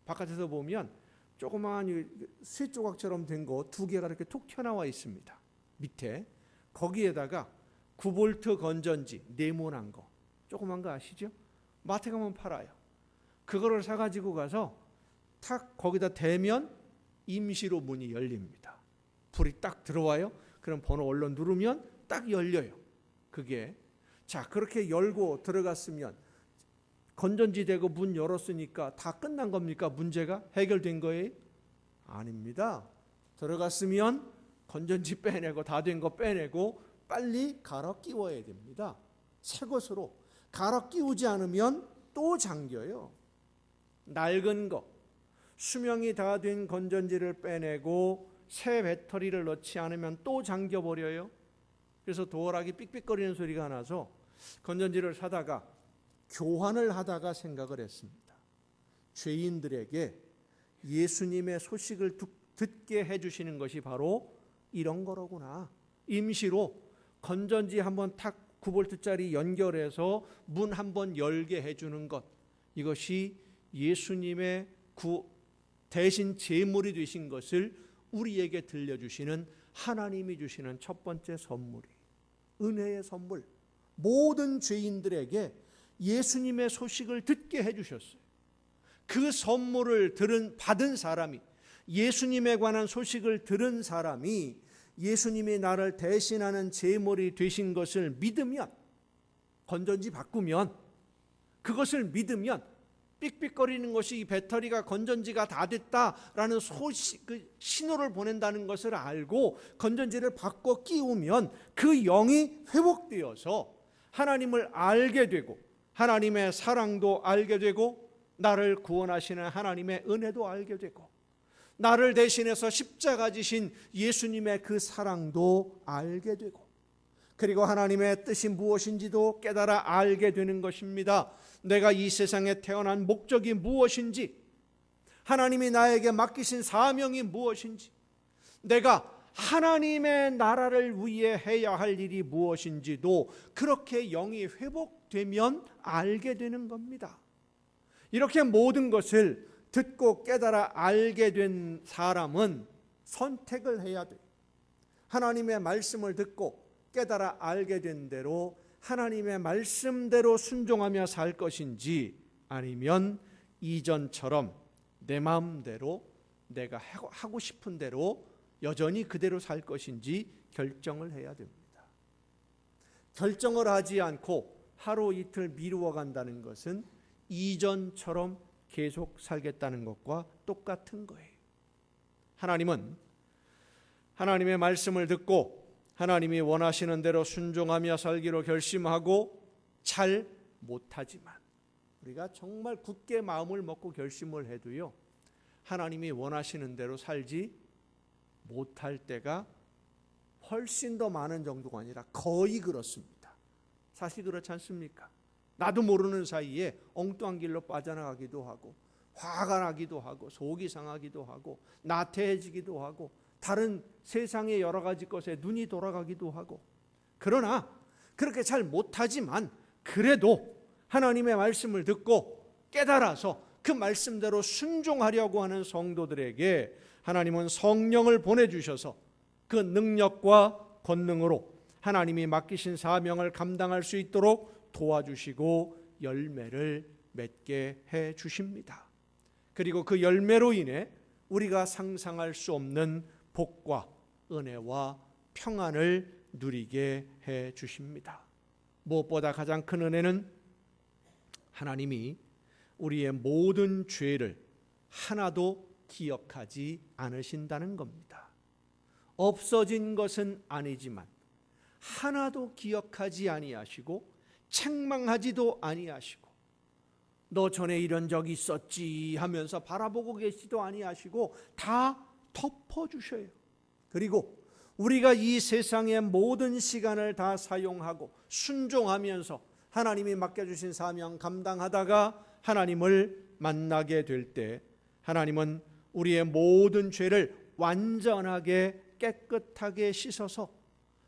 바깥에서 보면 조그마한 쇠 조각처럼 된 거 두 개가 이렇게 툭 튀어나와 있습니다. 밑에 거기에다가 9V 건전지 네모난 거, 조그만 거 아시죠? 마트 가면 팔아요. 그거를 사가지고 가서 탁 거기다 대면 임시로 문이 열립니다. 불이 딱 들어와요. 그럼 번호 얼른 누르면 딱 열려요. 그게 자, 그렇게 열고 들어갔으면 건전지 대고 문 열었으니까 다 끝난 겁니까? 문제가 해결된 거예요? 아닙니다. 들어갔으면 건전지 빼내고 다 된 거 빼내고 빨리 갈아 끼워야 됩니다. 새 것으로 갈아 끼우지 않으면 또 잠겨요. 낡은 거, 수명이 다 된 건전지를 빼내고 새 배터리를 넣지 않으면 또 잠겨버려요. 그래서 도어락이 삑삑거리는 소리가 나서 건전지를 사다가 교환을 하다가 생각을 했습니다. 죄인들에게 예수님의 소식을 듣게 해주시는 것이 바로 이런 거로구나. 임시로 건전지 한번 탁 9볼트짜리 연결해서 문 한번 열게 해주는 것, 이것이 예수님의 대신 제물이 되신 것을 우리에게 들려주시는 하나님이 주시는 첫 번째 선물이 은혜의 선물. 모든 죄인들에게 예수님의 소식을 듣게 해주셨어요. 그 선물을 받은 사람이, 예수님에 관한 소식을 들은 사람이 예수님이 나를 대신하는 제물이 되신 것을 믿으면, 건전지 바꾸면, 그것을 믿으면 삑삑거리는 것이 이 배터리가 건전지가 다 됐다라는 신호를 보낸다는 것을 알고 건전지를 바꿔 끼우면 그 영이 회복되어서 하나님을 알게 되고 하나님의 사랑도 알게 되고 나를 구원하시는 하나님의 은혜도 알게 되고 나를 대신해서 십자가 지신 예수님의 그 사랑도 알게 되고 그리고 하나님의 뜻이 무엇인지도 깨달아 알게 되는 것입니다. 내가 이 세상에 태어난 목적이 무엇인지, 하나님이 나에게 맡기신 사명이 무엇인지, 내가 하나님의 나라를 위해 해야 할 일이 무엇인지도 그렇게 영이 회복되면 알게 되는 겁니다. 이렇게 모든 것을 듣고 깨달아 알게 된 사람은 선택을 해야 돼요. 하나님의 말씀을 듣고 깨달아 알게 된 대로 하나님의 말씀대로 순종하며 살 것인지, 아니면 이전처럼 내 마음대로 내가 하고 싶은 대로 여전히 그대로 살 것인지 결정을 해야 됩니다. 결정을 하지 않고 하루 이틀 미루어 간다는 것은 이전처럼 계속 살겠다는 것과 똑같은 거예요. 하나님은 하나님의 말씀을 듣고 하나님이 원하시는 대로 순종하며 살기로 결심하고 잘 못하지만, 우리가 정말 굳게 마음을 먹고 결심을 해도요, 하나님이 원하시는 대로 살지 못할 때가 훨씬 더 많은 정도가 아니라 거의 그렇습니다. 사실 그렇지 않습니까? 나도 모르는 사이에 엉뚱한 길로 빠져나가기도 하고 화가 나기도 하고 속이 상하기도 하고 나태해지기도 하고 다른 세상의 여러 가지 것에 눈이 돌아가기도 하고, 그러나 그렇게 잘 못하지만 그래도 하나님의 말씀을 듣고 깨달아서 그 말씀대로 순종하려고 하는 성도들에게 하나님은 성령을 보내주셔서 그 능력과 권능으로 하나님이 맡기신 사명을 감당할 수 있도록 도와주시고 열매를 맺게 해 주십니다. 그리고 그 열매로 인해 우리가 상상할 수 없는 복과 은혜와 평안을 누리게 해 주십니다. 무엇보다 가장 큰 은혜는 하나님이 우리의 모든 죄를 하나도 기억하지 않으신다는 겁니다. 없어진 것은 아니지만 하나도 기억하지 아니하시고 책망하지도 아니하시고 너 전에 이런 적이 있었지 하면서 바라보고 계시지도 아니하시고 다 덮어주셔요. 그리고 우리가 이 세상의 모든 시간을 다 사용하고 순종하면서 하나님이 맡겨주신 사명 감당하다가 하나님을 만나게 될 때 하나님은 우리의 모든 죄를 완전하게 깨끗하게 씻어서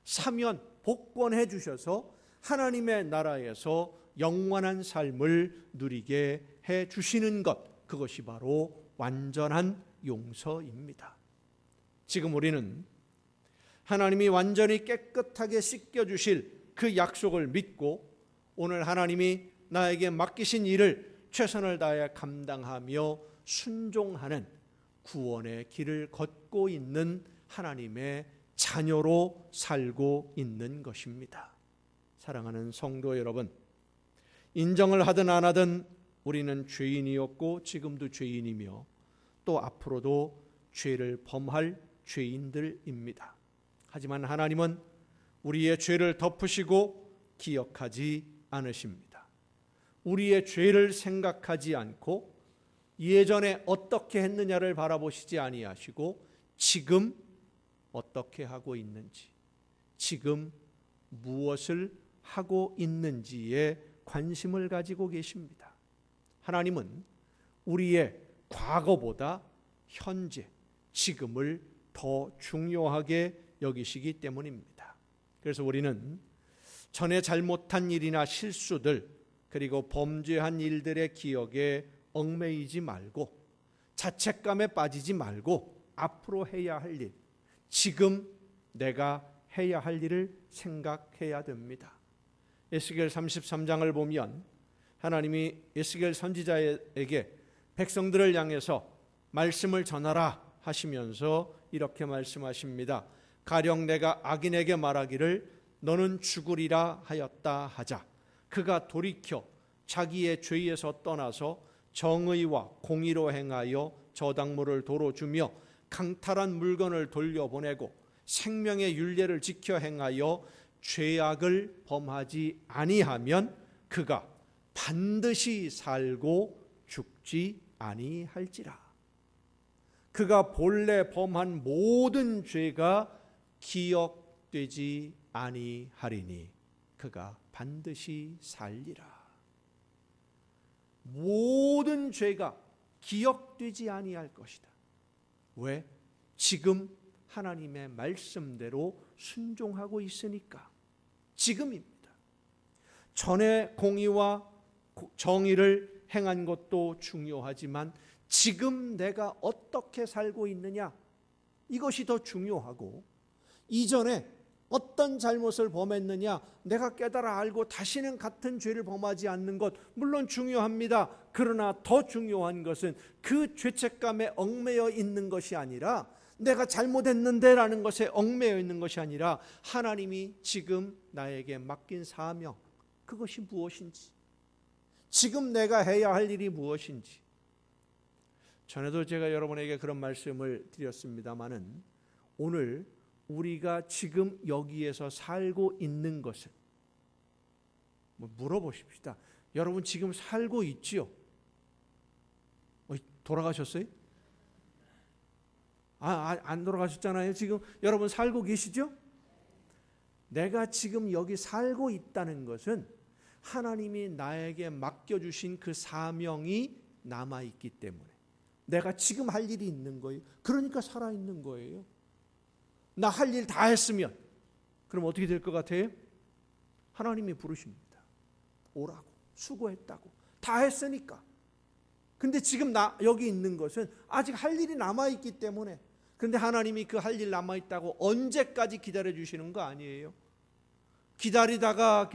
사면 복권해 주셔서 하나님의 나라에서 영원한 삶을 누리게 해 주시는 것, 그것이 바로 완전한 용서입니다. 지금 우리는 하나님이 완전히 깨끗하게 씻겨주실 그 약속을 믿고 오늘 하나님이 나에게 맡기신 일을 최선을 다해 감당하며 순종하는 구원의 길을 걷고 있는 하나님의 자녀로 살고 있는 것입니다. 사랑하는 성도 여러분, 인정을 하든 안 하든 우리는 죄인이었고 지금도 죄인이며 또 앞으로도 죄를 범할 죄인들입니다. 하지만 하나님은 우리의 죄를 덮으시고 기억하지 않으십니다. 우리의 죄를 생각하지 않고 예전에 어떻게 했느냐를 바라보시지 아니하시고 지금 어떻게 하고 있는지, 지금 무엇을 하고 있는지에 관심을 가지고 계십니다. 하나님은 우리의 과거보다 현재, 지금을 더 중요하게 여기시기 때문입니다. 그래서 우리는 전에 잘못한 일이나 실수들, 그리고 범죄한 일들의 기억에 얽매이지 말고 자책감에 빠지지 말고 앞으로 해야 할 일, 지금 내가 해야 할 일을 생각해야 됩니다. 에스겔 33장을 보면 하나님이 에스겔 선지자에게 백성들을 향해서 말씀을 전하라 하시면서 이렇게 말씀하십니다. 가령 내가 악인에게 말하기를 너는 죽으리라 하였다 하자. 그가 돌이켜 자기의 죄에서 떠나서 정의와 공의로 행하여 저당물을 도로 주며 강탈한 물건을 돌려보내고 생명의 율례를 지켜 행하여 죄악을 범하지 아니하면 그가 반드시 살고 죽지 아니할지라. 그가 본래 범한 모든 죄가 기억되지 아니하리니 그가 반드시 살리라. 모든 죄가 기억되지 아니할 것이다. 왜? 지금 하나님의 말씀대로 순종하고 있으니까. 지금입니다. 전에 공의와 정의를 행한 것도 중요하지만 지금 내가 어떻게 살고 있느냐, 이것이 더 중요하고, 이전에 어떤 잘못을 범했느냐 내가 깨달아 알고 다시는 같은 죄를 범하지 않는 것 물론 중요합니다. 그러나 더 중요한 것은 그 죄책감에 얽매여 있는 것이 아니라, 내가 잘못했는데 라는 것에 얽매여 있는 것이 아니라 하나님이 지금 나에게 맡긴 사명, 그것이 무엇인지, 지금 내가 해야 할 일이 무엇인지. 전에도 제가 여러분에게 그런 말씀을 드렸습니다마는 오늘 우리가 지금 여기에서 살고 있는 것은, 물어보십시다. 여러분 지금 살고 있지요? 돌아가셨어요? 안 돌아가셨잖아요. 지금 여러분 살고 계시죠? 내가 지금 여기 살고 있다는 것은 하나님이 나에게 맡겨주신 그 사명이 남아있기 때문에 내가 지금 할 일이 있는 거예요. 그러니까 살아있는 거예요. 나 할 일 다 했으면 그럼 어떻게 될 것 같아요? 하나님이 부르십니다. 오라고, 수고했다고, 다 했으니까. 근데 지금 나 여기 있는 것은 아직 할 일이 남아있기 때문에. 그런데 하나님이 그 할 일 남아있다고 언제까지 기다려주시는 거 아니에요? 기다리다가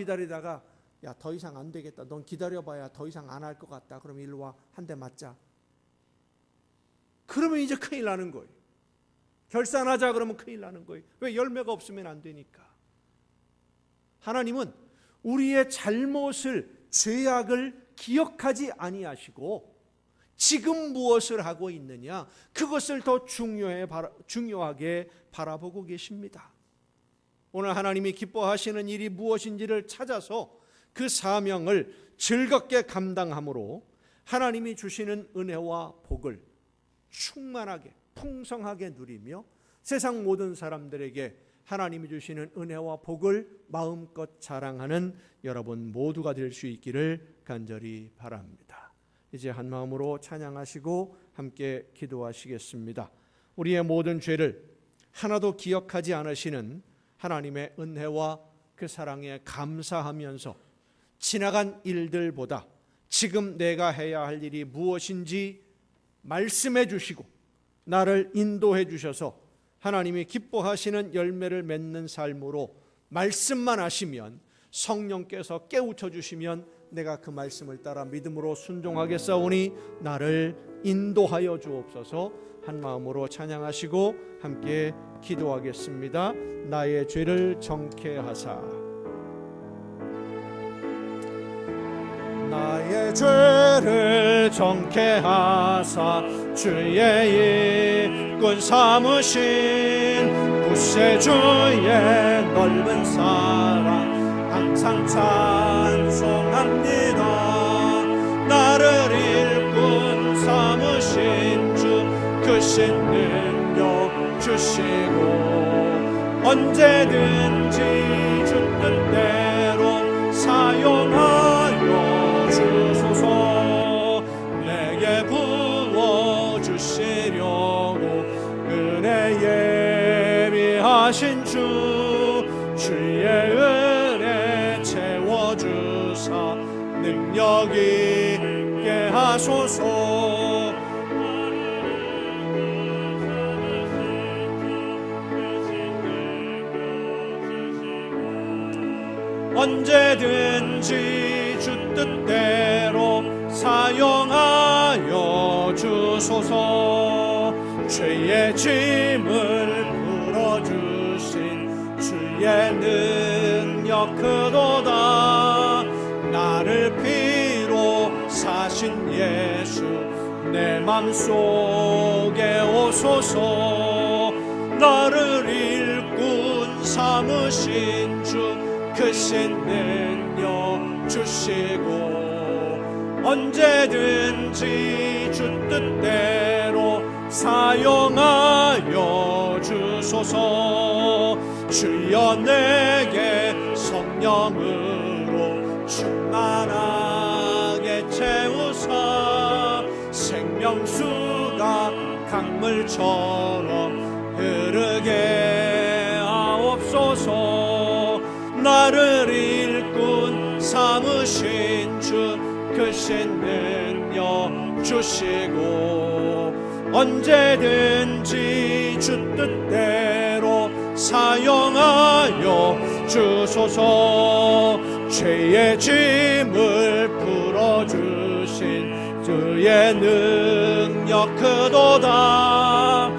야, 더 이상 안 되겠다, 넌 기다려봐야 더 이상 안 할 것 같다, 그럼 일로 와, 한 대 맞자. 그러면 이제 큰일 나는 거예요. 결산하자 그러면 큰일 나는 거예요. 왜? 열매가 없으면 안 되니까. 하나님은 우리의 잘못을, 죄악을 기억하지 아니하시고 지금 무엇을 하고 있느냐, 그것을 더 중요하게 바라보고 계십니다. 오늘 하나님이 기뻐하시는 일이 무엇인지를 찾아서 그 사명을 즐겁게 감당함으로 하나님이 주시는 은혜와 복을 충만하게, 풍성하게 누리며 세상 모든 사람들에게 하나님이 주시는 은혜와 복을 마음껏 자랑하는 여러분 모두가 될 수 있기를 간절히 바랍니다. 이제 한 마음으로 찬양하시고 함께 기도하시겠습니다. 우리의 모든 죄를 하나도 기억하지 않으시는 하나님의 은혜와 그 사랑에 감사하면서 지나간 일들보다 지금 내가 해야 할 일이 무엇인지 말씀해 주시고 나를 인도해 주셔서 하나님이 기뻐하시는 열매를 맺는 삶으로 말씀만 하시면, 성령께서 깨우쳐 주시면 내가 그 말씀을 따라 믿음으로 순종하겠사오니 나를 인도하여 주옵소서. 한 마음으로 찬양하시고 함께 기도하겠습니다. 나의 죄를 정케 하사, 나의 죄를 정케 하사 주의 일꾼 삼으신 구세주의 넓은 사랑 항상 찬송합니다. 나를 일꾼 삼으신 주 크신 능력 주시고 언제든지 주는 대로 사용하여 주시려고 은혜 예비하신 주의 은혜 채워주사 능력 있게 하소서. 언제든지 주 뜻대로 사용하여 주소서. 죄의 짐을 풀어주신 주의 능력 크도다. 나를 피로 사신 예수 내 맘속에 오소서. 나를 일꾼 삼으신 주 크신 능력 주시고 언제든지 주 뜻대로 사용하여 주소서. 주여 내게 성령으로 충만하게 채우사 생명수가 강물처럼 흐르게 하옵소서. 나를 일꾼 삼으신 주 크신 능력 주시고 언제든지 주 뜻대로 사용하여 주소서. 죄의 짐을 풀어주신 주의 능력 크도다.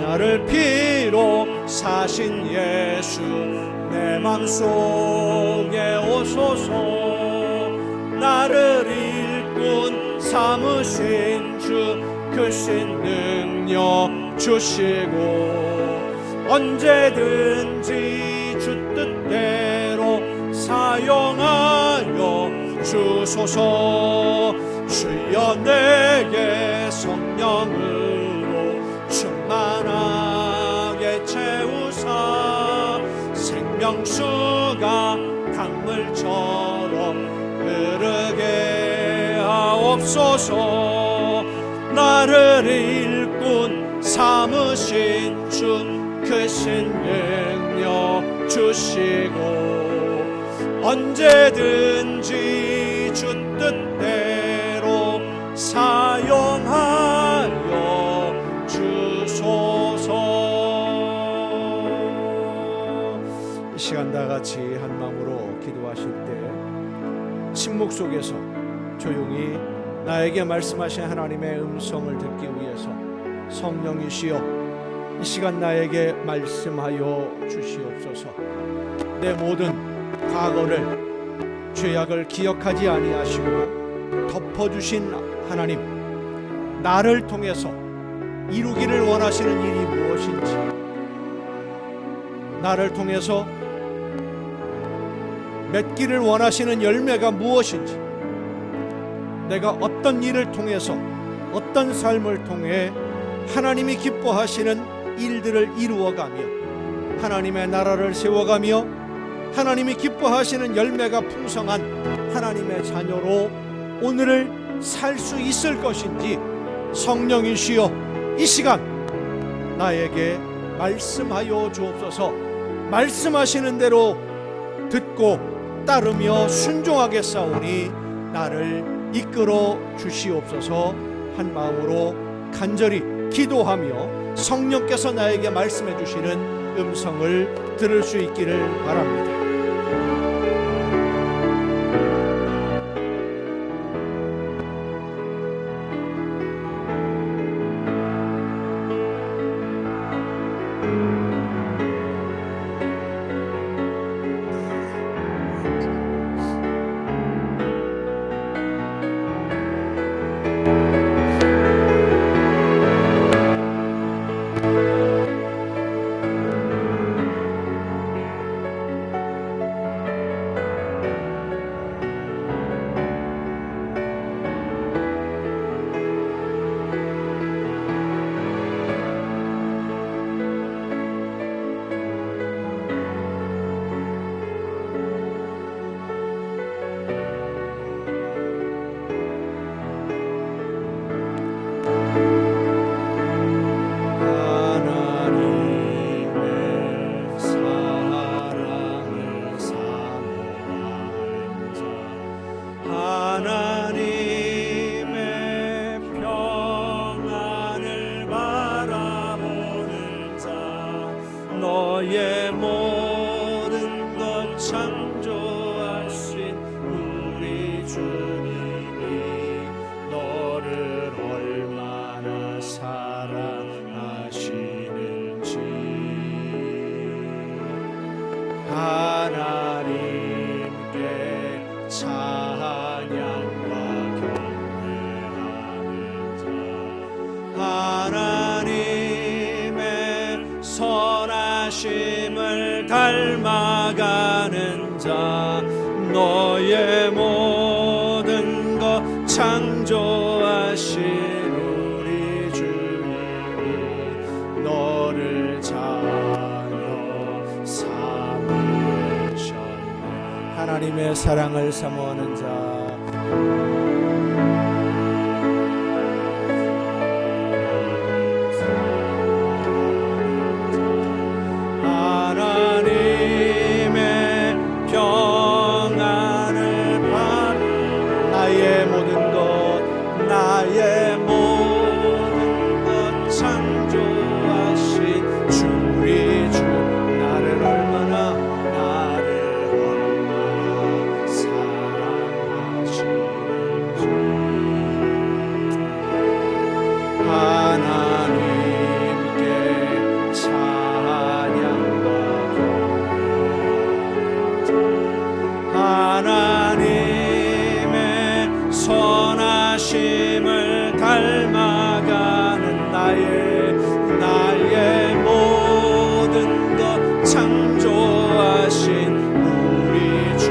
나를 피로 사신 예수 내 맘속에 오소서. 나를 일꾼 삼으신 주 크신 능력 주시고 언제든지 주 뜻대로 사용하여 주소서. 주여 내게 성령으로 충만하게 채우사 생명수가 강물처럼 흐르게 하옵소서. 나를 일꾼 삼으신 주 크신 능력 주시고 언제든지 주 뜻대로 사용하여 주소서. 이 시간 다 같이 한 마음으로 기도하실 때 침묵 속에서 조용히 나에게 말씀하신 하나님의 음성을 듣기 위해서 성령이시여 이 시간 나에게 말씀하여 주시옵소서. 내 모든 과거를 죄악을 기억하지 아니하시고 덮어주신 하나님, 나를 통해서 이루기를 원하시는 일이 무엇인지, 나를 통해서 맺기를 원하시는 열매가 무엇인지, 내가 어떤 일을 통해서 어떤 삶을 통해 하나님이 기뻐하시는 일들을 이루어가며 하나님의 나라를 세워가며 하나님이 기뻐하시는 열매가 풍성한 하나님의 자녀로 오늘을 살 수 있을 것인지 성령이시여 이 시간 나에게 말씀하여 주옵소서. 말씀하시는 대로 듣고 따르며 순종하게 싸우니 나를 이끌어 주시옵소서. 한 마음으로 간절히 기도하며 성령께서 나에게 말씀해 주시는 음성을 들을 수 있기를 바랍니다. 너의 모든 것 창조하신 우리 주님이 너를 얼마나 사랑하시는지 하나님께 찬양과 경배하는 자 하나님의 선하심을 닮아가는 자 너의 모든 것 창조하신 우리 주님이 너를 자녀 삼으셨네. 하나님의 사랑을 사모하는 자 나의 모든 것 창조하신 주리 주 나를 얼마나 사랑하시는지 하나님께 찬양과 경배하는 자 하나님의 선하심을 닮아가는 나의 모든 것 창조하신 우리 주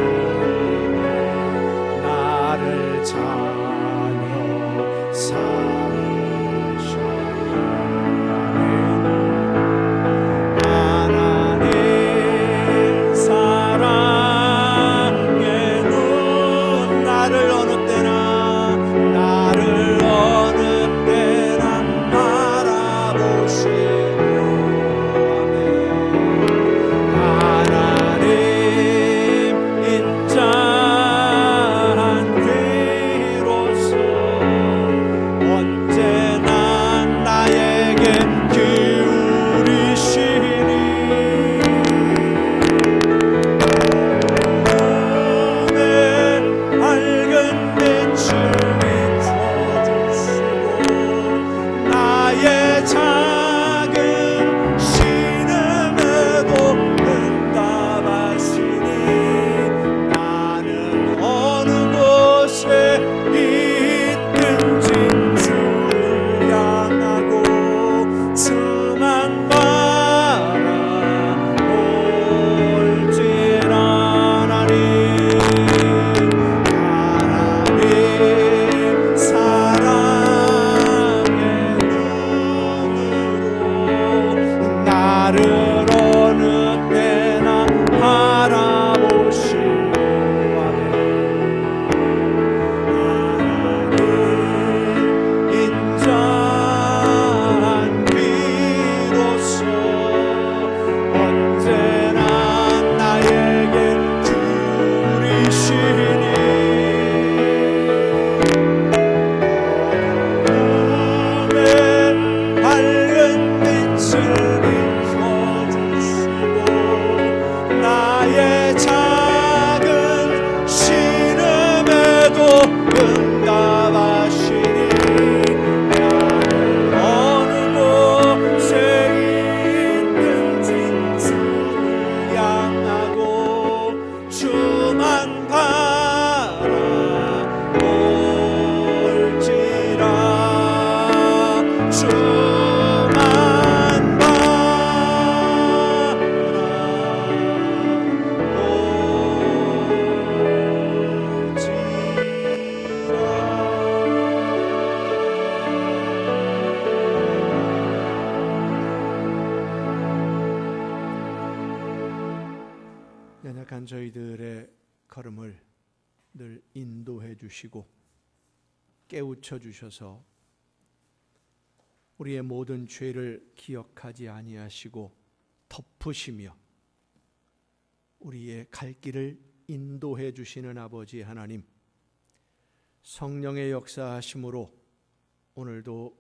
나를 자녀 삼으셨네. 하나님 사랑의 눈 나를 어느 때나 바라보시고 하나님 인자한 귀로서 언제나 나에게 기울이시니 눈에 밝은 빛을 비춰주시고 나의 작은 신음에도 응답하시니 나는 어느 곳에 있든지 주를 향하고 주만 바라볼지라. 하나님 사랑의 눈으로 나를 어느 때나 바라보시고 하나님 인자한 귀로서 언제나 나에게 기울이시니 눈에 밝은 빛을 비춰주시고 나의 작은 신음에도 응답하시니 나는 어느 곳에 있든지 주를 향하고 주만 바라볼지라. 주만 연약한 저희들의 걸음을 늘 인도해 주시고 깨우쳐 주셔서 우리의 모든 죄를 기억하지 아니하시고 덮으시며 우리의 갈 길을 인도해 주시는 아버지 하나님, 성령의 역사하심으로 오늘도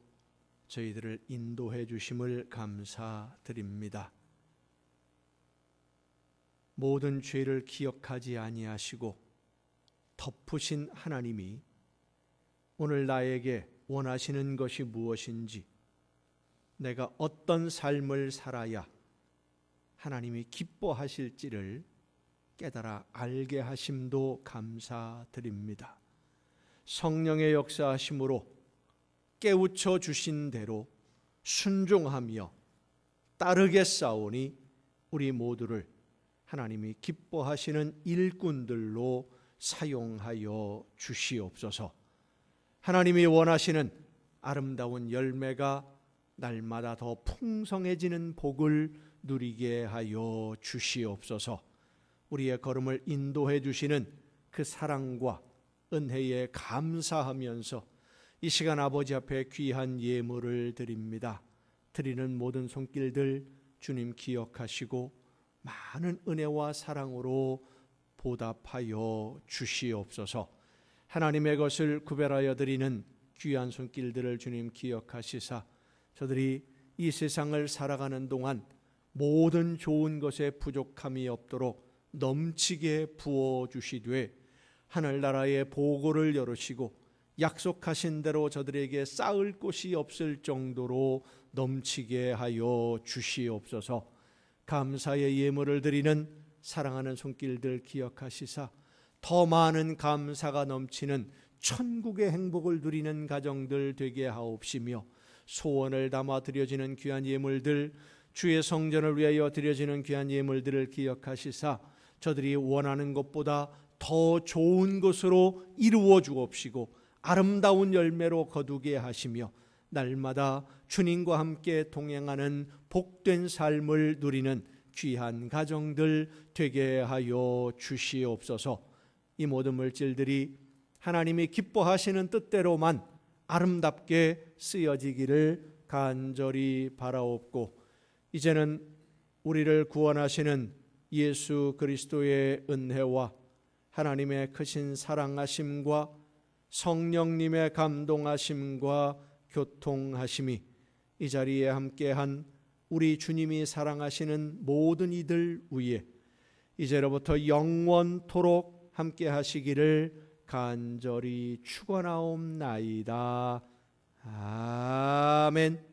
저희들을 인도해 주심을 감사드립니다. 모든 죄를 기억하지 아니하시고 덮으신 하나님이 오늘 나에게 원하시는 것이 무엇인지, 내가 어떤 삶을 살아야 하나님이 기뻐하실지를 깨달아 알게 하심도 감사드립니다. 성령의 역사하심으로 깨우쳐 주신 대로 순종하며 따르겠사오니 우리 모두를 하나님이 기뻐하시는 일꾼들로 사용하여 주시옵소서. 하나님이 원하시는 아름다운 열매가 날마다 더 풍성해지는 복을 누리게 하여 주시옵소서. 우리의 걸음을 인도해 주시는 그 사랑과 은혜에 감사하면서 이 시간 아버지 앞에 귀한 예물을 드립니다. 드리는 모든 손길들 주님 기억하시고 많은 은혜와 사랑으로 보답하여 주시옵소서. 하나님의 것을 구별하여 드리는 귀한 손길들을 주님 기억하시사 저들이 이 세상을 살아가는 동안 모든 좋은 것에 부족함이 없도록 넘치게 부어주시되 하늘나라의 보고를 열으시고 약속하신 대로 저들에게 쌓을 곳이 없을 정도로 넘치게 하여 주시옵소서. 감사의 예물을 드리는 사랑하는 손길들 기억하시사 더 많은 감사가 넘치는 천국의 행복을 누리는 가정들 되게 하옵시며, 소원을 담아 드려지는 귀한 예물들, 주의 성전을 위하여 드려지는 귀한 예물들을 기억하시사 저들이 원하는 것보다 더 좋은 것으로 이루어 주옵시고 아름다운 열매로 거두게 하시며 날마다 주님과 함께 동행하는 복된 삶을 누리는 귀한 가정들 되게 하여 주시옵소서. 이 모든 물질들이 하나님이 기뻐하시는 뜻대로만 아름답게 쓰여지기를 간절히 바라옵고, 이제는 우리를 구원하시는 예수 그리스도의 은혜와 하나님의 크신 사랑하심과 성령님의 감동하심과 교통하심이 이 자리에 함께한 우리 주님이 사랑하시는 모든 이들 위에 이제로부터 영원토록 함께 하시기를 간절히 축원하옵나이다. 아멘.